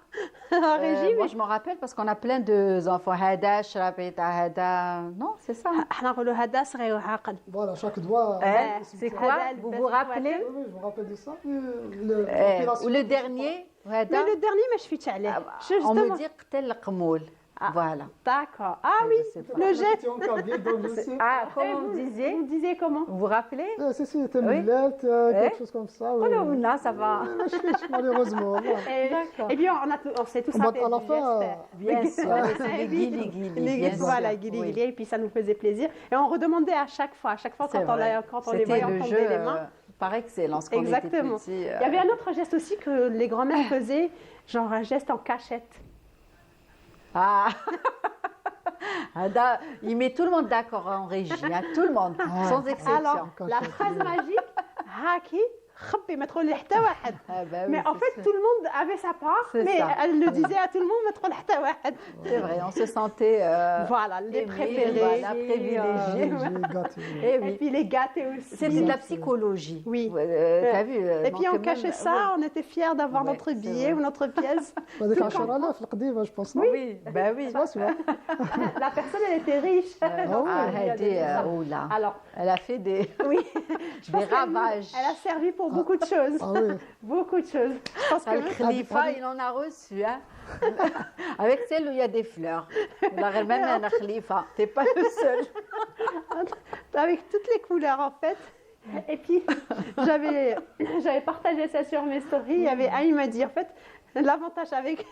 en régie. Moi je me rappelle parce qu'on a plein d'enfants. هذا شربت هذا. Non, c'est ça. احنا نقولوا هذا صغير وعاقل. Voilà, chaque doigt. C'est quoi? Vous vous rappelez? Oui, je me rappelle de ça. Ou le dernier? Mais le dernier ما شفتش عليه. On me dit قتل القمول. Voilà. D'accord. Ah oui, le jet. Ah, comment vous disiez? Vous disiez comment? Vous vous rappelez? C'était Millette, quelque chose comme ça. Oh non, ça va. Malheureusement. Et puis on s'est tous rappelé à la fin, bien sûr. Les guili. Voilà, guili. Et puis ça nous faisait plaisir. Et on redemandait à chaque fois quand on les voyait en tomber les mains. Par excellence quand Exactement. on était petit. Il y avait un autre geste aussi que les grands-mères faisaient, genre un geste en cachette. Ah il met tout le monde d'accord en régie, hein, tout le monde, sans exception. Alors, la phrase magique, Haki, خبي ما تقول لحتى واحد. Mais en fait, tout le monde avait sa part, mais elle le disait à tout le monde ما تقول لحتى واحد. C'est vrai, on se sentait voilà, les préférés, voilà, privilégiés. Et puis les gâtés aussi. C'était de la psychologie. Oui. T'as vu? Et puis on cachait ça, on était fiers d'avoir notre billet ou notre pièce. je pense. Oui, bah oui. La personne, elle était riche. Alors, elle a fait des ravages. Elle a servi pour beaucoup de choses. Beaucoup de choses. Je pense que le Khalifa, il en a reçu. Hein. Avec celle où il y a des fleurs. Même un Khalifa. T'es pas le seul. Avec toutes les couleurs, en fait. Et puis, j'avais partagé ça sur mes stories. Il y avait un, il m'a dit, en fait, l'avantage avec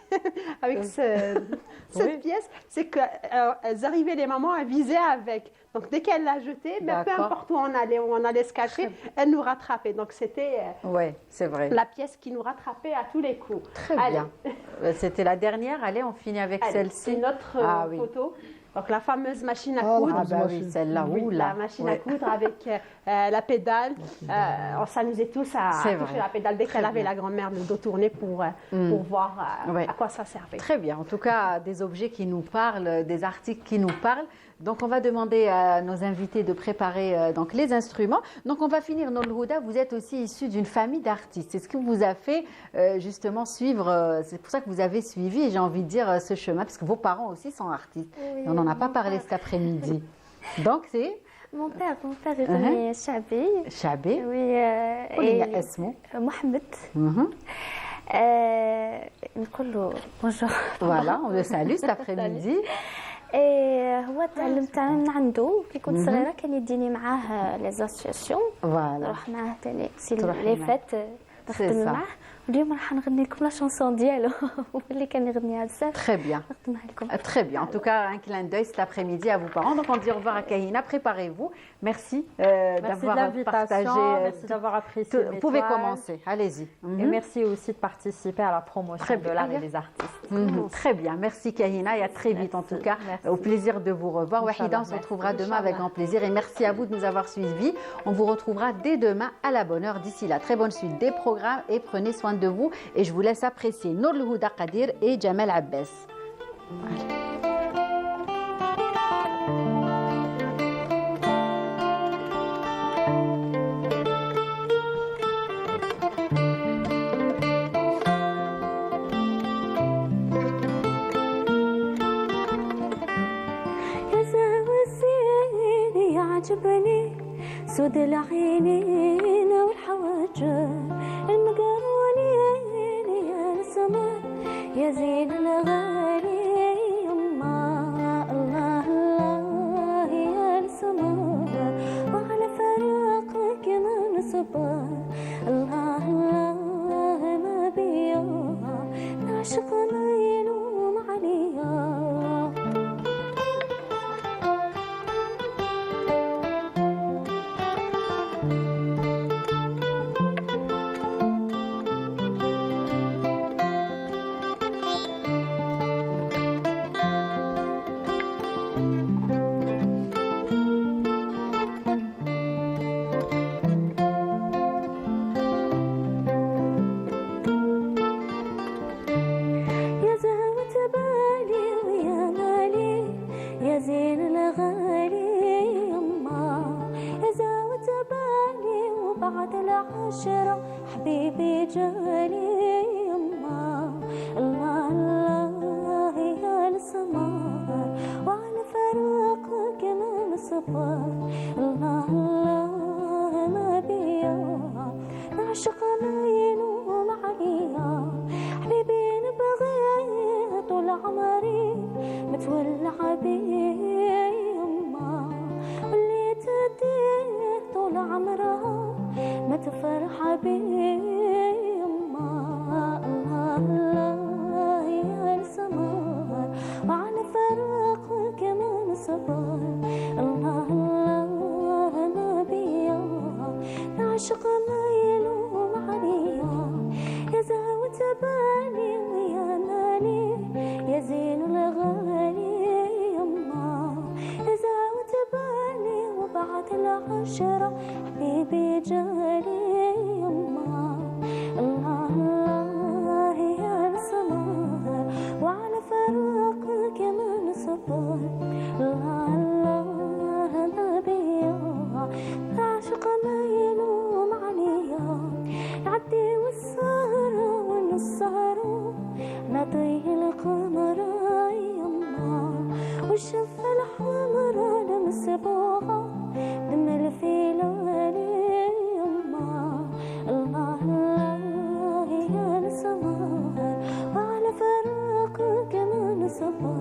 cette pièce, c'est qu'elles arrivaient, les mamans, à viser avec. Donc, dès qu'elle l'a jetée, peu importe où on allait se cacher, elle nous rattrapait. Donc, c'était c'est vrai. La pièce qui nous rattrapait à tous les coups. Très bien. C'était la dernière. Allez, on finit avec celle-ci. C'est notre photo. Donc, la fameuse machine à coudre. Ah, bah oui, celle-là. La machine à coudre avec la pédale. On s'amusait tous à toucher la pédale dès qu'elle avait la grand-mère le dos tourné pour voir à quoi ça servait. Très bien. En tout cas, des objets qui nous parlent, des articles qui nous parlent. Donc, on va demander à nos invités de préparer donc, les instruments. Donc, on va finir. Nour Houda, vous êtes aussi issu d'une famille d'artistes. C'est ce qui vous a fait justement suivre, c'est pour ça que vous avez suivi, j'ai envie de dire, ce chemin, parce que vos parents aussi sont artistes. Oui, et on n'en a pas parlé cet après-midi. Donc, c'est Mon père est Chabi. Chabi. Oui. Et اسمه Mohamed. نقول له bonjour. Voilà, on le salue cet après-midi. هو تعلمت من عنده كي كنت صغيره، كان يديني معاه لي زاسوسياسيون، نروح معاه تاني لي فات نخدم معاه. اليوم راح نغني لكم لا شانسون ديالو اللي كان يغنيها بزاف. Très bien. نخدمها لكم. Très bien. En tout cas, un clin d'œil cet après-midi à vos parents. Donc, on dit au revoir à Kahina. Préparez-vous. Merci d'avoir partagé. Merci d'avoir apprécié. Vous pouvez commencer. Allez-y. Et merci aussi de participer à la promotion de l'art et des artistes. Très bien. Merci Kahina et à très vite en tout cas. Au plaisir de vous revoir. Wahida, on se retrouvera demain avec grand plaisir. Et merci à vous de nous avoir suivis. On vous retrouvera dès demain à la bonne heure. D'ici là, très bonne suite des programmes et prenez soin de vous. Et je vous laisse apprécier Nour Houda Qadir et Jamal Abbas. عجبني سود العينين والحواجب المقرونين يا السماء يا زين الغالي يما الله الله يا السماء وعلى فراقك ما نصبر الله الله ما بيا نعشق ما يلوم عليا عمري متولع بيه يما واللي تديه طول عمرها ما تفرح بيه يما الله الله يا السمار وعلى فراقك من صبر الله الله نبيا نعشق ما يلوم عليا يا زهوة بالي ويا مالي يا زين الغالي يما يا زهوة بالي وبعد العشرة حبيبي جالي يما الله الله يا السمار وعلى فراقك من صبر الله الله نبيا عاشق ما يلوم عليا نعدي والسهرة والسهرة نطي القمر يما والشفة الحمرا نمسبوها دم الفلال يما الله الله يا السمار وعلى فراقك من صبر